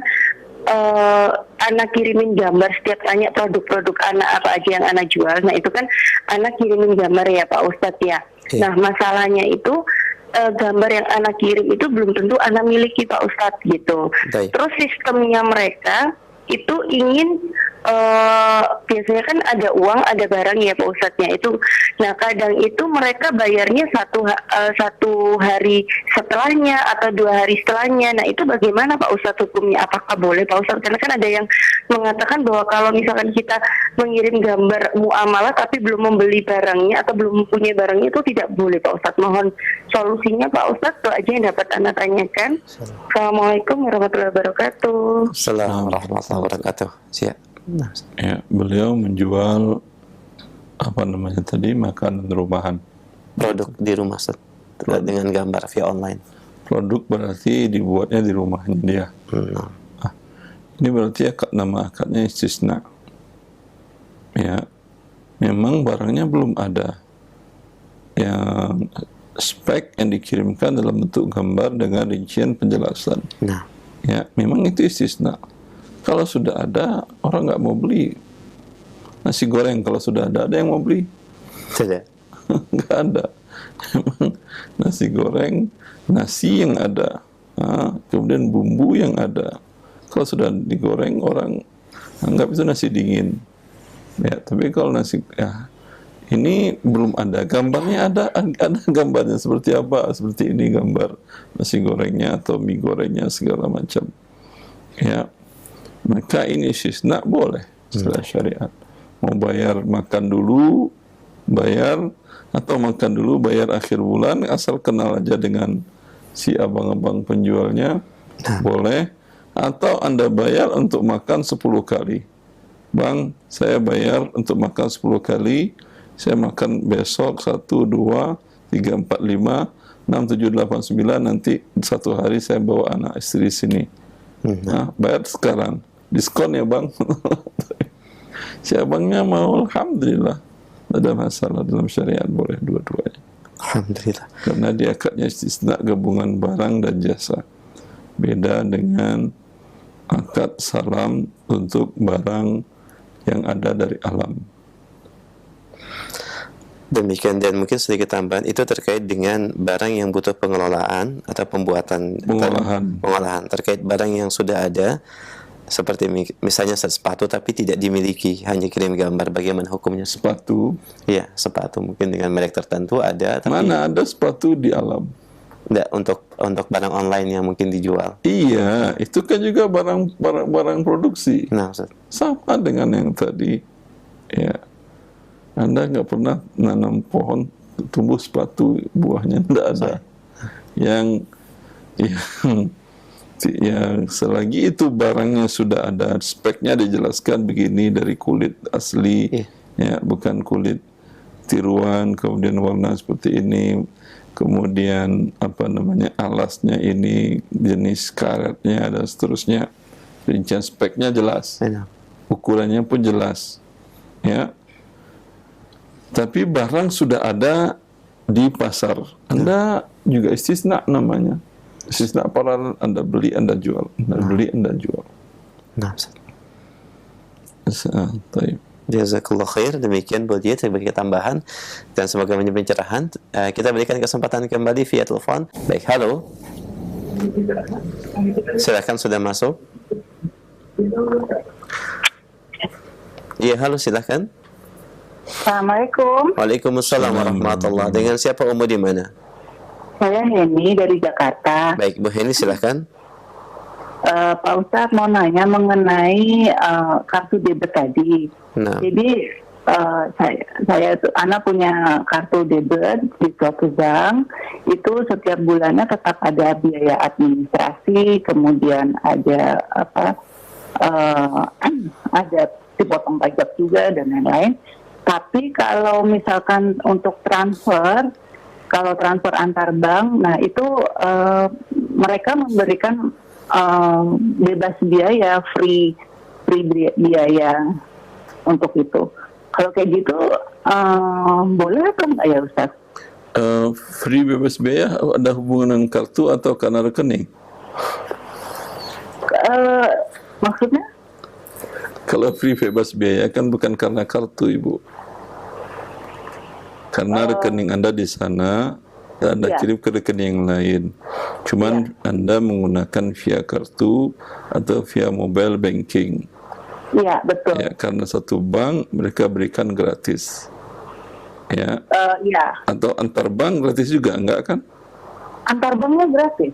anak kirimin gambar setiap tanya produk-produk anak apa aja yang anak jual. Nah itu kan anak kirimin gambar ya Pak Ustadz ya. Iya. Nah masalahnya itu gambar yang anak kirim itu belum tentu anak miliki Pak Ustadz gitu. Baik. Terus sistemnya mereka itu ingin biasanya kan ada uang ada barang ya Pak Ustadznya itu. Nah kadang itu mereka bayarnya satu hari setelahnya atau 2 hari setelahnya. Nah itu bagaimana Pak Ustadz hukumnya? Apakah boleh Pak Ustadz? Karena kan ada yang mengatakan bahwa kalau misalkan kita mengirim gambar muamalah tapi belum membeli barangnya atau belum mempunyai barangnya itu tidak boleh Pak Ustadz. Mohon solusinya Pak Ustadz, itu aja yang dapat Anda tanyakan. Assalamualaikum warahmatullahi wabarakatuh. Assalamualaikum warahmatullahi wabarakatuh. Siap. Nah, Ya, beliau menjual apa namanya tadi, makanan rumahan. produk di rumah Ustaz, dengan gambar via online. Produk berarti dibuatnya di rumahnya dia. Nah, Ini berarti nama akadnya istisna. Ya, memang barangnya belum ada. Yang spek yang dikirimkan dalam bentuk gambar dengan rincian penjelasan. nah, Ya, memang itu istisna. Kalau sudah ada, orang nggak mau beli. Nasi goreng kalau sudah ada yang mau beli? tidak. Nggak ada. Memang nasi goreng, nasi yang ada, kemudian bumbu yang ada. Kalau sudah digoreng, orang anggap itu nasi dingin. Ya, tapi kalau nasi, ya, ini belum ada gambarnya, ada gambarnya seperti apa? Seperti ini gambar nasi gorengnya atau mie gorengnya segala macam. Ya, maka ini istisna boleh setelah syariat. Mau bayar makan dulu, bayar, atau makan dulu bayar akhir bulan, asal kenal aja dengan si abang-abang penjualnya, boleh. Atau Anda bayar untuk makan 10 kali. Bang, saya bayar untuk makan 10 kali, saya makan besok 1, 2, 3, 4, 5, 6, 7, 8, 9, nanti satu hari saya bawa anak istri sini. Nah, bayar sekarang. Diskon ya bang. Si abangnya mau, alhamdulillah. Tidak ada masalah dalam syariat, boleh dua-duanya. Alhamdulillah. Karena dia akadnya istisna gabungan barang dan jasa. Beda dengan akad salam untuk barang yang ada dari alam. Demikian, dan mungkin sedikit tambahan itu terkait dengan barang yang butuh pengelolaan atau pembuatan pengolahan terkait barang yang sudah ada, seperti misalnya sepatu tapi tidak dimiliki, hanya kirim gambar, bagaimana hukumnya? Sepatu? Iya, sepatu mungkin dengan merek tertentu ada, tapi mana ada sepatu di alam? Enggak, untuk barang online yang mungkin dijual. Iya, itu kan juga barang produksi. Nah, Ustaz, Sama dengan yang tadi. Ya, Anda nggak pernah nanam pohon tumbuh sepatu buahnya, tidak ada. Yang selagi itu barangnya sudah ada, speknya dijelaskan begini dari kulit asli, ya bukan kulit tiruan, kemudian warna seperti ini, kemudian apa namanya alasnya ini, jenis karetnya dan seterusnya, rincian speknya jelas, ukurannya pun jelas, ya. Tapi barang sudah ada di pasar, Anda juga istisna namanya. Istisna paralel, Anda beli, Anda jual. Anda beli, Anda jual. nah, Baik. jazakallah khair. Demikian buat dia sebagai tambahan dan semoga menjadi pencerahan. Kita berikan kesempatan kembali via telepon. Baik, halo. Silakan, sudah masuk. Iya, halo, silakan. Assalamualaikum. Waalaikumsalam warahmatullahi. Dengan siapa, Umu di mana? Saya Heni dari Jakarta. Baik, Bu Heni, silakan. Pak Ustadz mau nanya mengenai kartu debit tadi. Nah, Jadi saya itu anak punya kartu debit di suatu bank, itu setiap bulannya tetap ada biaya administrasi, kemudian ada ada dipotong pajak juga dan lain-lain. Tapi kalau misalkan untuk transfer, kalau transfer antar bank, nah itu mereka memberikan bebas biaya, free biaya untuk itu. Kalau kayak gitu boleh atau enggak ya Ustaz? Free bebas biaya ada hubungan dengan kartu atau karena rekening? Maksudnya? Kalau free bebas biaya kan bukan karena kartu, Ibu. Karena rekening Anda di sana dan Anda kirim ke rekening yang lain. Cuman Anda menggunakan via kartu atau via mobile banking. Iya, betul. Ya, karena satu bank mereka berikan gratis. Ya. Iya. Atau antar bank gratis juga, enggak kan? Antar banknya gratis.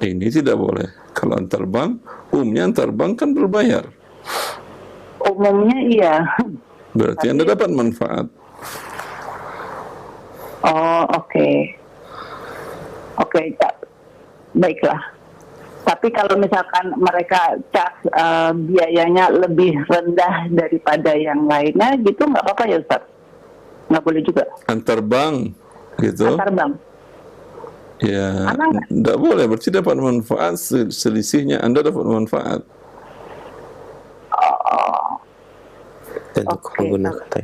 Ini tidak boleh. Kalau antar bank, umumnya antar bank kan berbayar. Umumnya iya. Berarti Anda dapat manfaat. Oh, oke. Oke, baiklah. Tapi kalau misalkan mereka biayanya lebih rendah daripada yang lainnya, gitu nggak apa-apa ya Ustaz? Nggak boleh juga? Antar bank, gitu? Antar bank. Ya, tidak boleh. Berarti dapat manfaat, selisihnya Anda dapat manfaat. Dan untuk menggunakan.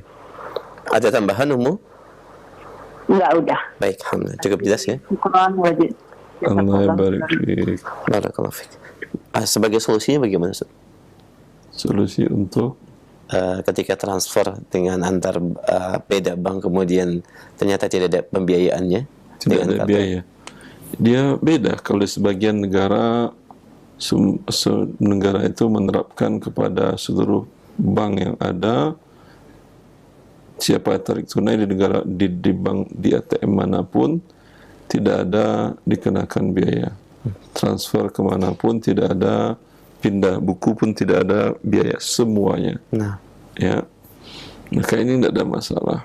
Ada tambahan Ummu? Enggak, udah. Baik, alhamdulillah. Cukup jelas ya? Kurang wajib. Allah barik fiik. Barakallahu fiik. Sebagai solusinya bagaimana Ustaz? Solusi untuk ketika transfer dengan antar beda bank kemudian ternyata tidak ada pembiayaannya, tidak ada biaya. Dia beda. Kalau di sebagian negara negara itu menerapkan kepada seluruh bank yang ada, siapa tarik tunai di negara di bank di ATM manapun tidak ada dikenakan biaya. Transfer kemanapun tidak ada, pindah buku pun tidak ada biaya, semuanya. Nah, ya, maka ini tidak ada masalah.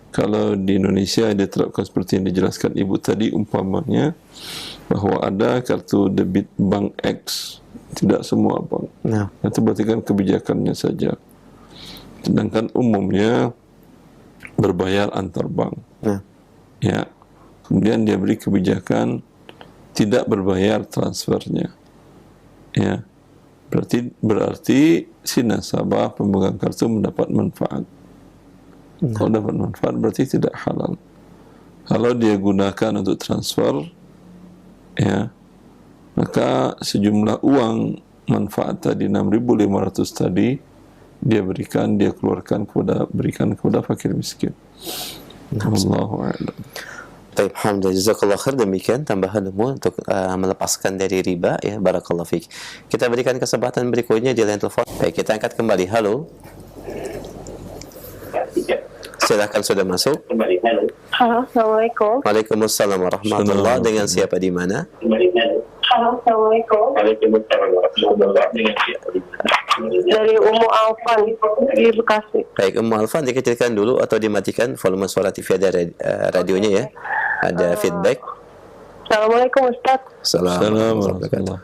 Kalau di Indonesia diterapkan seperti yang dijelaskan Ibu tadi, umpamanya bahwa ada kartu debit bank X, tidak semua bank. nah, Itu berarti kan kebijakannya saja. Sedangkan umumnya berbayar antar bank. nah. Ya. Kemudian dia beri kebijakan tidak berbayar transfernya. Ya. Berarti si nasabah pemegang kartu mendapat manfaat. Kalau dapat manfaat berarti tidak halal. Kalau dia gunakan untuk transfer, ya, maka sejumlah uang manfaat tadi 6.500 tadi dia keluarkan berikan kepada fakir miskin. Allahu a'lam. Baik, alhamdulillah, jazakallah khair. Demikian tambahan Ummu untuk melepaskan dari riba ya. Barakallahu fiik. Kita berikan kesempatan berikutnya di line telepon. Baik, kita angkat kembali. Halo. Silakan, sudah masuk. Halo, Assalamualaikum. Waalaikumsalam warahmatullahi. Dengan siapa di mana? Halo, Assalamualaikum. Dari Ummu Alfan di Bekasi. Baik, Ummu Alfan, dikecilkan dulu atau dimatikan volume suara TV ada radionya ya. Ada feedback. Assalamualaikum Ustaz. Assalamualaikum.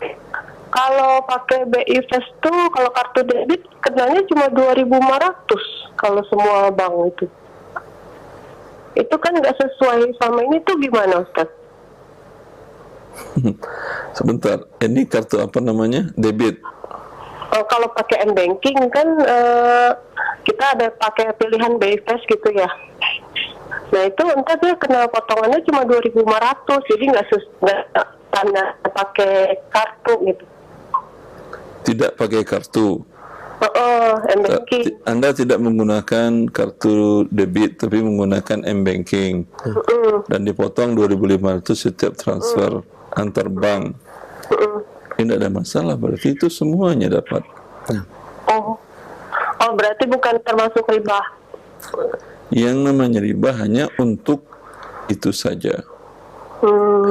Kalau pakai BI Fast tuh, kalau kartu debit kenanya cuma 2.500 kalau semua bank itu. Itu kan nggak sesuai sama ini tuh gimana Ustaz? Sebentar, ini kartu apa namanya? Debit. Kalau pakai M-Banking kan kita ada pakai pilihan BI Fast gitu ya. Nah itu entar dia kena potongannya cuma 2.500, jadi nggak tanda pakai kartu gitu. Tidak pakai kartu. M-Banking. Anda tidak menggunakan kartu debit tapi menggunakan M-Banking. Dan dipotong 2.500 setiap transfer antar bank. Ini tidak ada masalah, berarti itu semuanya dapat. Oh, berarti bukan termasuk riba. Yang namanya riba hanya untuk itu saja.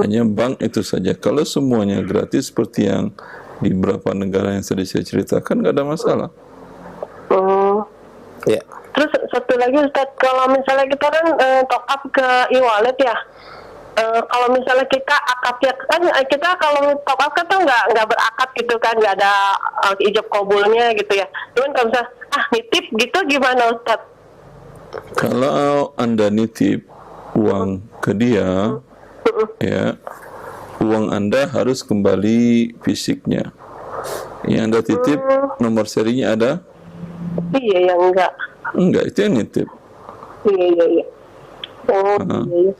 Hanya bank itu saja. Kalau semuanya gratis seperti yang di beberapa negara yang tadi saya ceritakan, nggak ada masalah. Ya. Terus satu lagi Ustadz, kalau misalnya kita kan top up ke e-wallet ya, kalau misalnya kita akadnya kan kita kalau top up kan tuh nggak berakad gitu kan, nggak ada ijab kabulnya gitu ya. Cuman kalau misalnya nitip gitu gimana Ustadz? Kalau Anda nitip uang ke dia, ya, uang Anda harus kembali fisiknya. Yang Anda titip nomor serinya ada? Iya, yang enggak. Enggak, itu yang nitip. Iya. Oh, iya.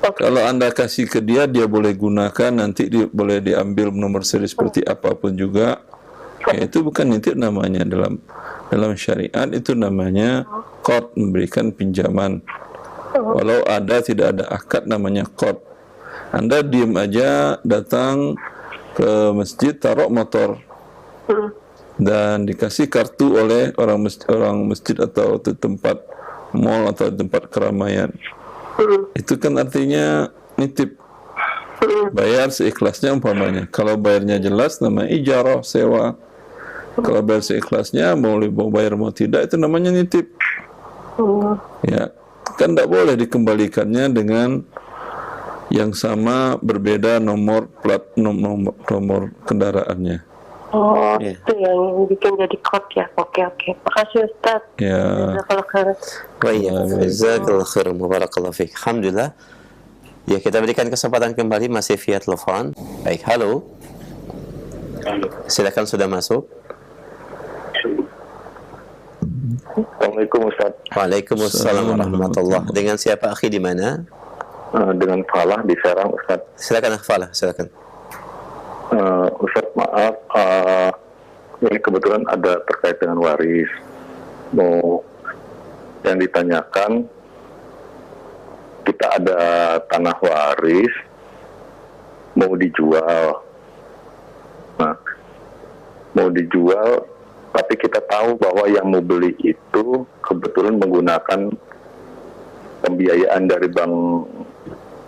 Kalau Anda kasih ke dia, dia boleh gunakan, nanti boleh diambil nomor seri seperti apapun juga. Ya, itu bukan nitip namanya, dalam syariat itu namanya qard, memberikan pinjaman. Walau tidak ada akad, namanya qard. Anda diam aja, datang ke masjid, taruh motor dan dikasih kartu oleh orang masjid atau tempat mall atau tempat keramaian. Itu kan artinya nitip. Bayar seikhlasnya umpamanya. Kalau bayarnya jelas namanya ijarah, sewa. Kalau bayar seikhlasnya, mau bayar mau tidak, itu namanya nitip. Ya, kan tidak boleh dikembalikannya dengan yang sama, berbeda nomor plat, nomor kendaraannya. Oh, itu yang bikin jadi code ya. Oke. Makasih Ustaz. Ya. Jazakallahu khairan wa barakallahu fiik. Alhamdulillah. Ya, kita berikan kesempatan kembali masih via telepon. Baik, halo. Silakan, sudah masuk. Assalamualaikum Ustaz. Waalaikumsalam warahmatullah. Dengan siapa akhi, di mana? Dengan Falah di Serang Ustaz. Silakan Falah, silakan. Ustaz, maaf, ini kebetulan ada terkait dengan waris. Mau yang ditanyakan, kita ada tanah waris mau dijual. Nah, mau dijual, tapi kita tahu bahwa yang mau beli itu kebetulan menggunakan pembiayaan dari bank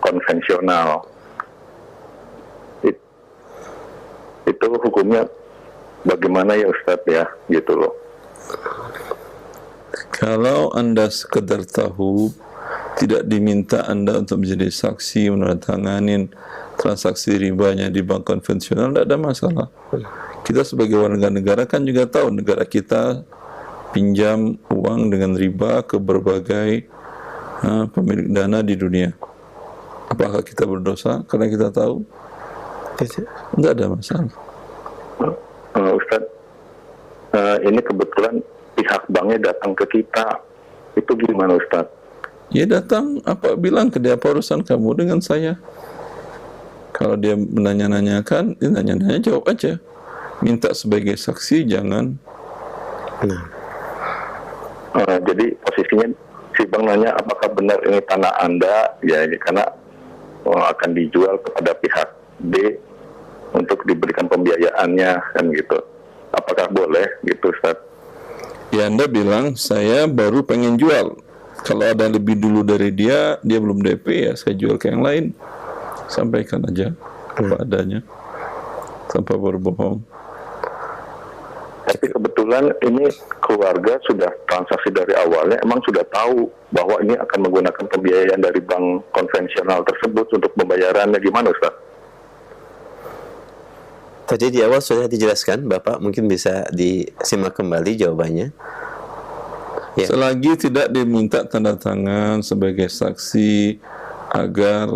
konvensional. Itu hukumnya bagaimana ya Ustadz ya, gitu loh. Kalau Anda sekedar tahu, tidak diminta Anda untuk menjadi saksi menandatangani transaksi ribanya di bank konvensional, tidak ada masalah. Kita sebagai warga negara kan juga tahu negara kita pinjam uang dengan riba ke berbagai pemilik dana di dunia. Apakah kita berdosa karena kita tahu? Tidak ada masalah. Ustadz, ini kebetulan pihak banknya datang ke kita. Itu gimana Ustadz? Ya datang, bilang ke dia, apa urusan kamu dengan saya? Kalau dia menanya-nanyakan, dia nanya-nanya, jawab aja. Minta sebagai saksi, jangan. Jadi posisinya si bank nanya apakah benar ini tanah Anda, ya karena akan dijual kepada pihak B untuk diberikan pembiayaannya, kan gitu. Apakah boleh gitu Ustaz? Ya Anda bilang, saya baru pengen jual. Kalau ada lebih dulu dari dia belum DP, ya saya jual ke yang lain. Sampaikan aja apa adanya, tanpa berbohong. Tapi kebetulan ini keluarga sudah transaksi dari awalnya, emang sudah tahu bahwa ini akan menggunakan pembiayaan dari bank konvensional tersebut untuk pembayarannya. Gimana Ustaz? Tadi di awal sudah dijelaskan, Bapak mungkin bisa disimak kembali jawabannya. Ya. Selagi tidak diminta tanda tangan sebagai saksi agar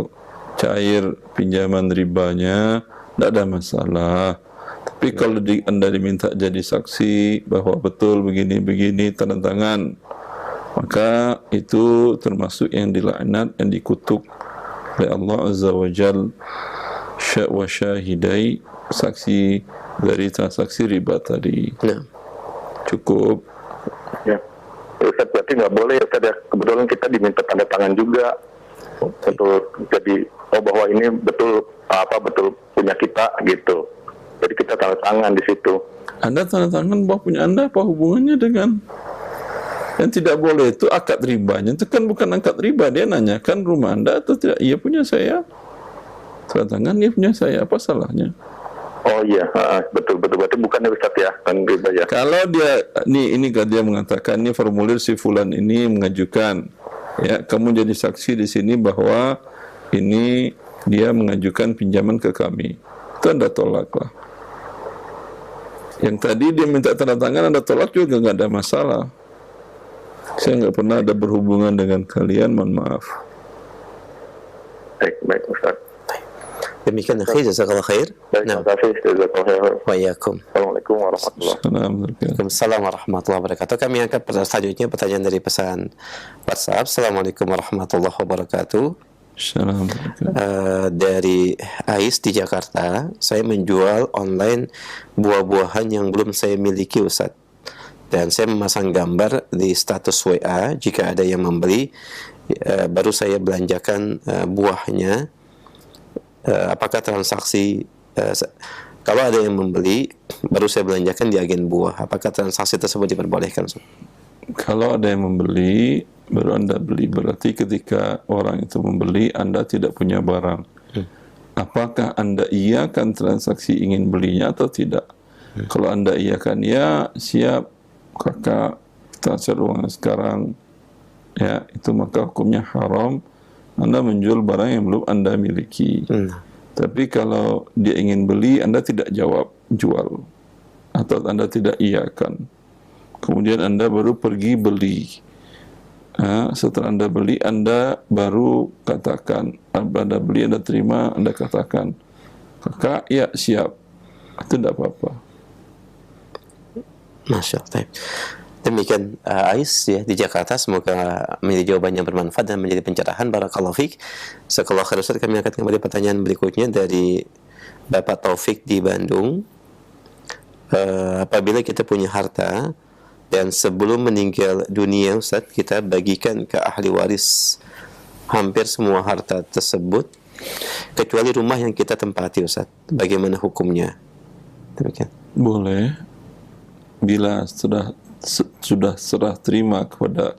cair pinjaman ribanya, tidak ada masalah. Tapi kalau Anda diminta jadi saksi bahwa betul begini-begini, tanda tangan, maka itu termasuk yang dilaknat, yang dikutuk oleh Allah Azza wa Jal wa syahidai, saksi dari transaksi riba tadi. Cukup. Ya, Ustaz, berarti nggak boleh ya Ustaz ya. Kebetulan kita diminta tanda tangan juga untuk jadi bahwa ini betul betul punya kita gitu. Jadi kita tanda tangan di situ. Anda tanda tangan bahwa punya Anda, apa hubungannya dengan yang tidak boleh itu akad ribanya? Itu kan bukan akad riba. Dia nanyakan rumah Anda atau tidak? Iya punya saya. Tanda tangan, dia punya saya. Apa salahnya? Oh iya, betul. Berarti bukan ya Ustaz ya, kan riba ya. Kalau dia ini kan dia mengatakan ini formulir si fulan ini mengajukan, ya kamu jadi saksi di sini bahwa ini dia mengajukan pinjaman ke kami, itu Anda tolak lah. Yang tadi dia minta tanda tangan Anda tolak juga nggak ada masalah. Saya nggak pernah ada berhubungan dengan kalian, mohon maaf. Baik Ustaz. Demikian akhi, jazakallah khair. Terima kasih, jazakallah khair. Wa iyyakum. Assalamualaikum warahmatullahi wabarakatuh. Waalaikumsalam warahmatullahi wabarakatuh. Kami angkat selanjutnya pertanyaan dari pesan WhatsApp. Assalamualaikum warahmatullahi wabarakatuh. Dari Ais di Jakarta, saya menjual online buah-buahan yang belum saya miliki Ustaz. Dan saya memasang gambar di status WA, jika ada yang membeli, baru saya belanjakan buahnya. Apakah transaksi kalau ada yang membeli baru saya belanjakan di agen buah, apakah transaksi tersebut diperbolehkan? Kalau ada yang membeli baru Anda beli, berarti ketika orang itu membeli Anda tidak punya barang. Apakah Anda iakan transaksi ingin belinya atau tidak? Kalau Anda iakan ya, siap kakak transfer uang sekarang, ya itu maka hukumnya haram. Anda menjual barang yang belum Anda miliki. Tapi kalau dia ingin beli, Anda tidak jawab jual, atau Anda tidak iakan. Kemudian Anda baru pergi beli. Setelah Anda beli, Anda baru katakan, Anda beli, Anda terima, Anda katakan, kakak, ya siap. Itu tidak apa-apa. Masya Allah. Demikian Ais ya di Jakarta, semoga menjadi jawaban yang bermanfaat dan menjadi pencerahan. Barakallahu fiik. Sekolah khair Ustaz, kami akan kembali pertanyaan berikutnya dari Bapak Taufik di Bandung. Apabila kita punya harta dan sebelum meninggal dunia Ustaz, kita bagikan ke ahli waris hampir semua harta tersebut kecuali rumah yang kita tempati Ustaz, bagaimana hukumnya? Demikian. Boleh bila sudah serah terima kepada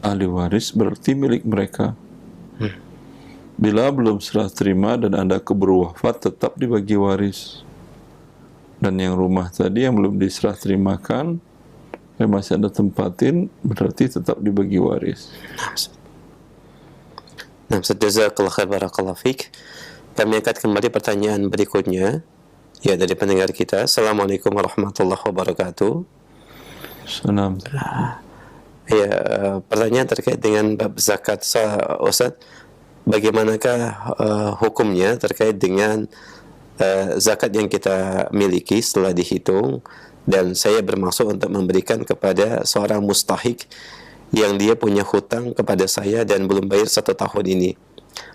ahli waris, berarti milik mereka. Bila belum serah terima dan Anda keburu wafat, tetap dibagi waris. Dan yang rumah tadi yang belum diserah terimakan, yang masih Anda tempatin, berarti tetap dibagi waris. Nah, jazakallahu khair, barakallahu fiik. Kami akan kembali pertanyaan berikutnya, ya dari pendengar kita. Assalamualaikum warahmatullahi wabarakatuh. Salam. Ya, pertanyaan terkait dengan bab zakat Ustaz, bagaimanakah hukumnya terkait dengan zakat yang kita miliki setelah dihitung, dan saya bermaksud untuk memberikan kepada seorang mustahik yang dia punya hutang kepada saya dan belum bayar 1 tahun ini.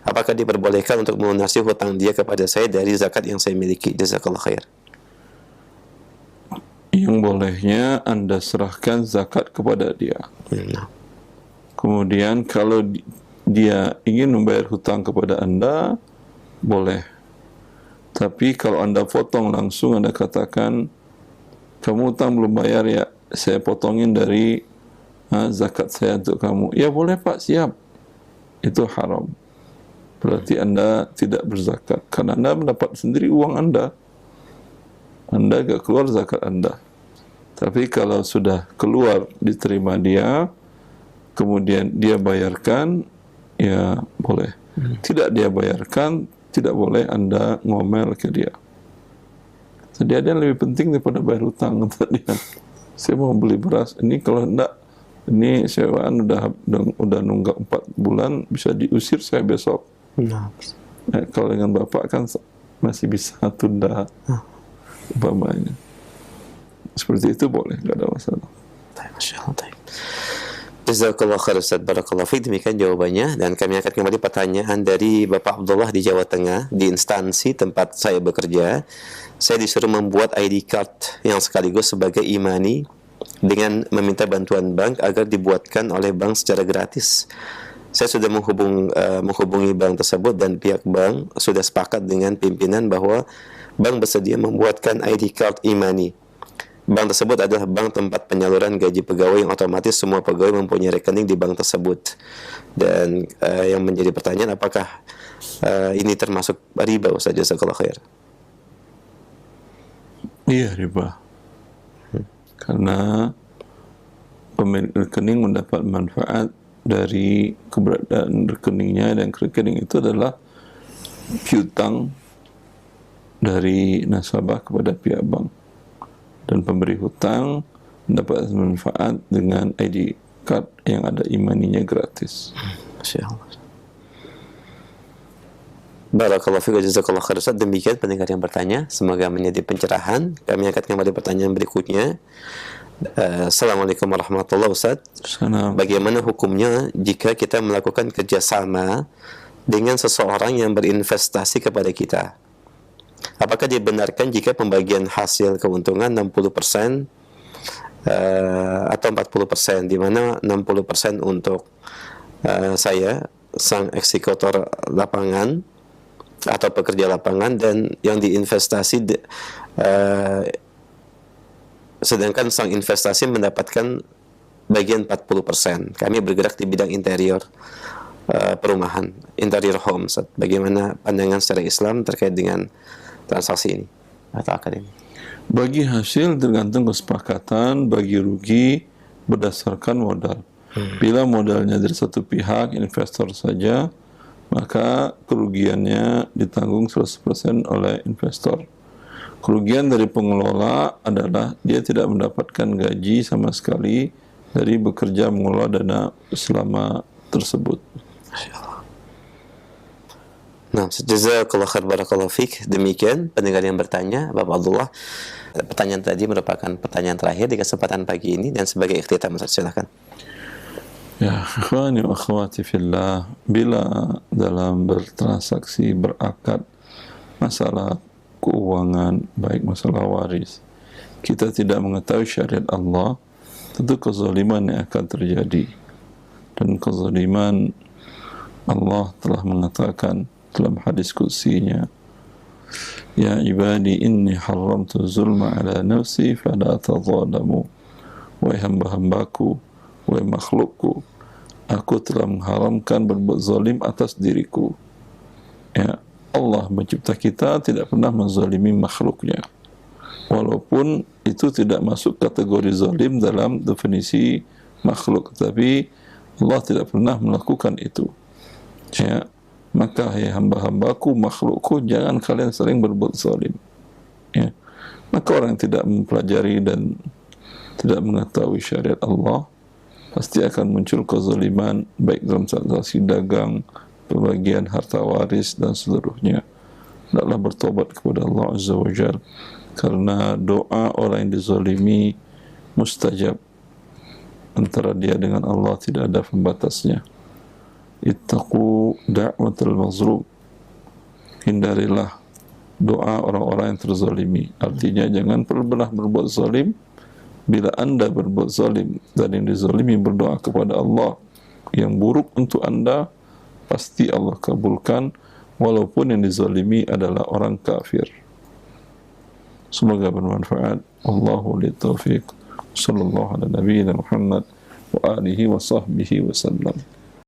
Apakah diperbolehkan untuk melunasi hutang dia kepada saya dari zakat yang saya miliki? Jazakallahu khair. Yang bolehnya Anda serahkan zakat kepada dia. Kemudian kalau dia ingin membayar hutang kepada Anda, boleh. Tapi kalau Anda potong langsung, Anda katakan, kamu hutang belum bayar ya, saya potongin dari zakat saya untuk kamu. Ya boleh Pak, siap. Itu haram. Berarti Anda tidak berzakat, karena Anda mendapat sendiri uang Anda. Anda gak keluar zakat Anda. Tapi kalau sudah keluar, diterima dia, kemudian dia bayarkan, ya boleh. Tidak dia bayarkan, tidak boleh Anda ngomel ke dia. Jadi ada yang lebih penting daripada bayar hutang. Saya mau beli beras, ini kalau enggak, ini sewaan udah nunggak 4 bulan, bisa diusir saya besok. Kalau dengan Bapak kan masih bisa tunda. Umpamanya seperti itu boleh, nggak ada masalah. Masya Allah. Jazakallahu khair Ustaz, barakallahu fiik. Demikian jawabannya, dan kami akan kembali pertanyaan dari Bapak Abdullah di Jawa Tengah. Di instansi tempat saya bekerja, saya disuruh membuat ID card yang sekaligus sebagai imani dengan meminta bantuan bank agar dibuatkan oleh bank secara gratis. Saya sudah menghubungi bank tersebut dan pihak bank sudah sepakat dengan pimpinan bahwa bank bersedia membuatkan ID card imani. Bank tersebut adalah bank tempat penyaluran gaji pegawai yang otomatis semua pegawai mempunyai rekening di bank tersebut. Dan yang menjadi pertanyaan, apakah ini termasuk riba Ustaz? Jazakallahu khair. Iya, riba. Karena pemilik rekening mendapat manfaat dari keberadaan rekeningnya, dan rekening itu adalah piutang dari nasabah kepada pihak bank, dan pemberi hutang mendapat manfaat dengan ID card yang ada imaninya gratis. Masya Allah. Barakallahu fiik wa jazakallahu khair. Ustaz, demikian pendengar yang bertanya, semoga menjadi pencerahan. Kami angkat kembali pertanyaan berikutnya. Assalamualaikum warahmatullahi wabarakatuh. Bagaimana hukumnya jika kita melakukan kerjasama dengan seseorang yang berinvestasi kepada kita? Apakah dibenarkan jika pembagian hasil keuntungan 60% atau 40%, di mana 60% untuk saya sang eksekutor lapangan atau pekerja lapangan, dan yang diinvestasi sedangkan sang investasi mendapatkan bagian 40%. Kami bergerak di bidang interior perumahan, interior home. Bagaimana pandangan secara Islam terkait dengan transaksi ini atau akad ini? Bagi hasil tergantung kesepakatan, bagi rugi berdasarkan modal. Bila modalnya dari satu pihak, investor saja, maka kerugiannya ditanggung 100% oleh investor. Kerugian dari pengelola adalah dia tidak mendapatkan gaji sama sekali dari bekerja mengelola dana selama tersebut. Nah, jazakallahu khair, barakallahu fiik. Demikian pendengar yang bertanya, Bapak Abdullah. Pertanyaan tadi merupakan pertanyaan terakhir di kesempatan pagi ini, dan sebagai ikhtitam, silakan. Ya, ikhwani wa akhwati fillah, bila dalam bertransaksi, berakad masalah keuangan, baik masalah waris, kita tidak mengetahui syariat Allah, tentu kezaliman yang akan terjadi. Dan kezaliman Allah telah mengatakan dalam hadis qudsinya, ya ibadi inni haramtu zulma ala nafsi fala tadzalamu. Wahai hamba-hambaku, wahai makhlukku, aku telah mengharamkan berbuat zalim atas diriku. Ya, Allah mencipta kita tidak pernah menzalimi makhluknya, walaupun itu tidak masuk kategori zalim dalam definisi makhluk, tapi Allah tidak pernah melakukan itu. Ya, maka hai hamba-hambaku, makhlukku, jangan kalian sering berbuat zalim. Ya, maka orang yang tidak mempelajari dan tidak mengetahui syariat Allah, pasti akan muncul kezaliman baik dalam transaksi dagang, pembagian harta waris, dan seluruhnya. Hendaklah bertobat kepada Allah Azza wa Jalla, karena doa orang yang dizalimi mustajab. Antara dia dengan Allah tidak ada pembatasnya. Ittaqu da'watal mazlum. Hindarilah doa orang-orang yang terzalimi. Artinya jangan pernah berbuat zalim. Bila Anda berbuat zalim dan yang dizalimi berdoa kepada Allah yang buruk untuk Anda, pasti Allah kabulkan, walaupun yang dizalimi adalah orang kafir. Semoga bermanfaat. Wallahu li taufiq. Sallallahu ala nabiyyina Muhammad wa alihi wa sahbihi wa sallam.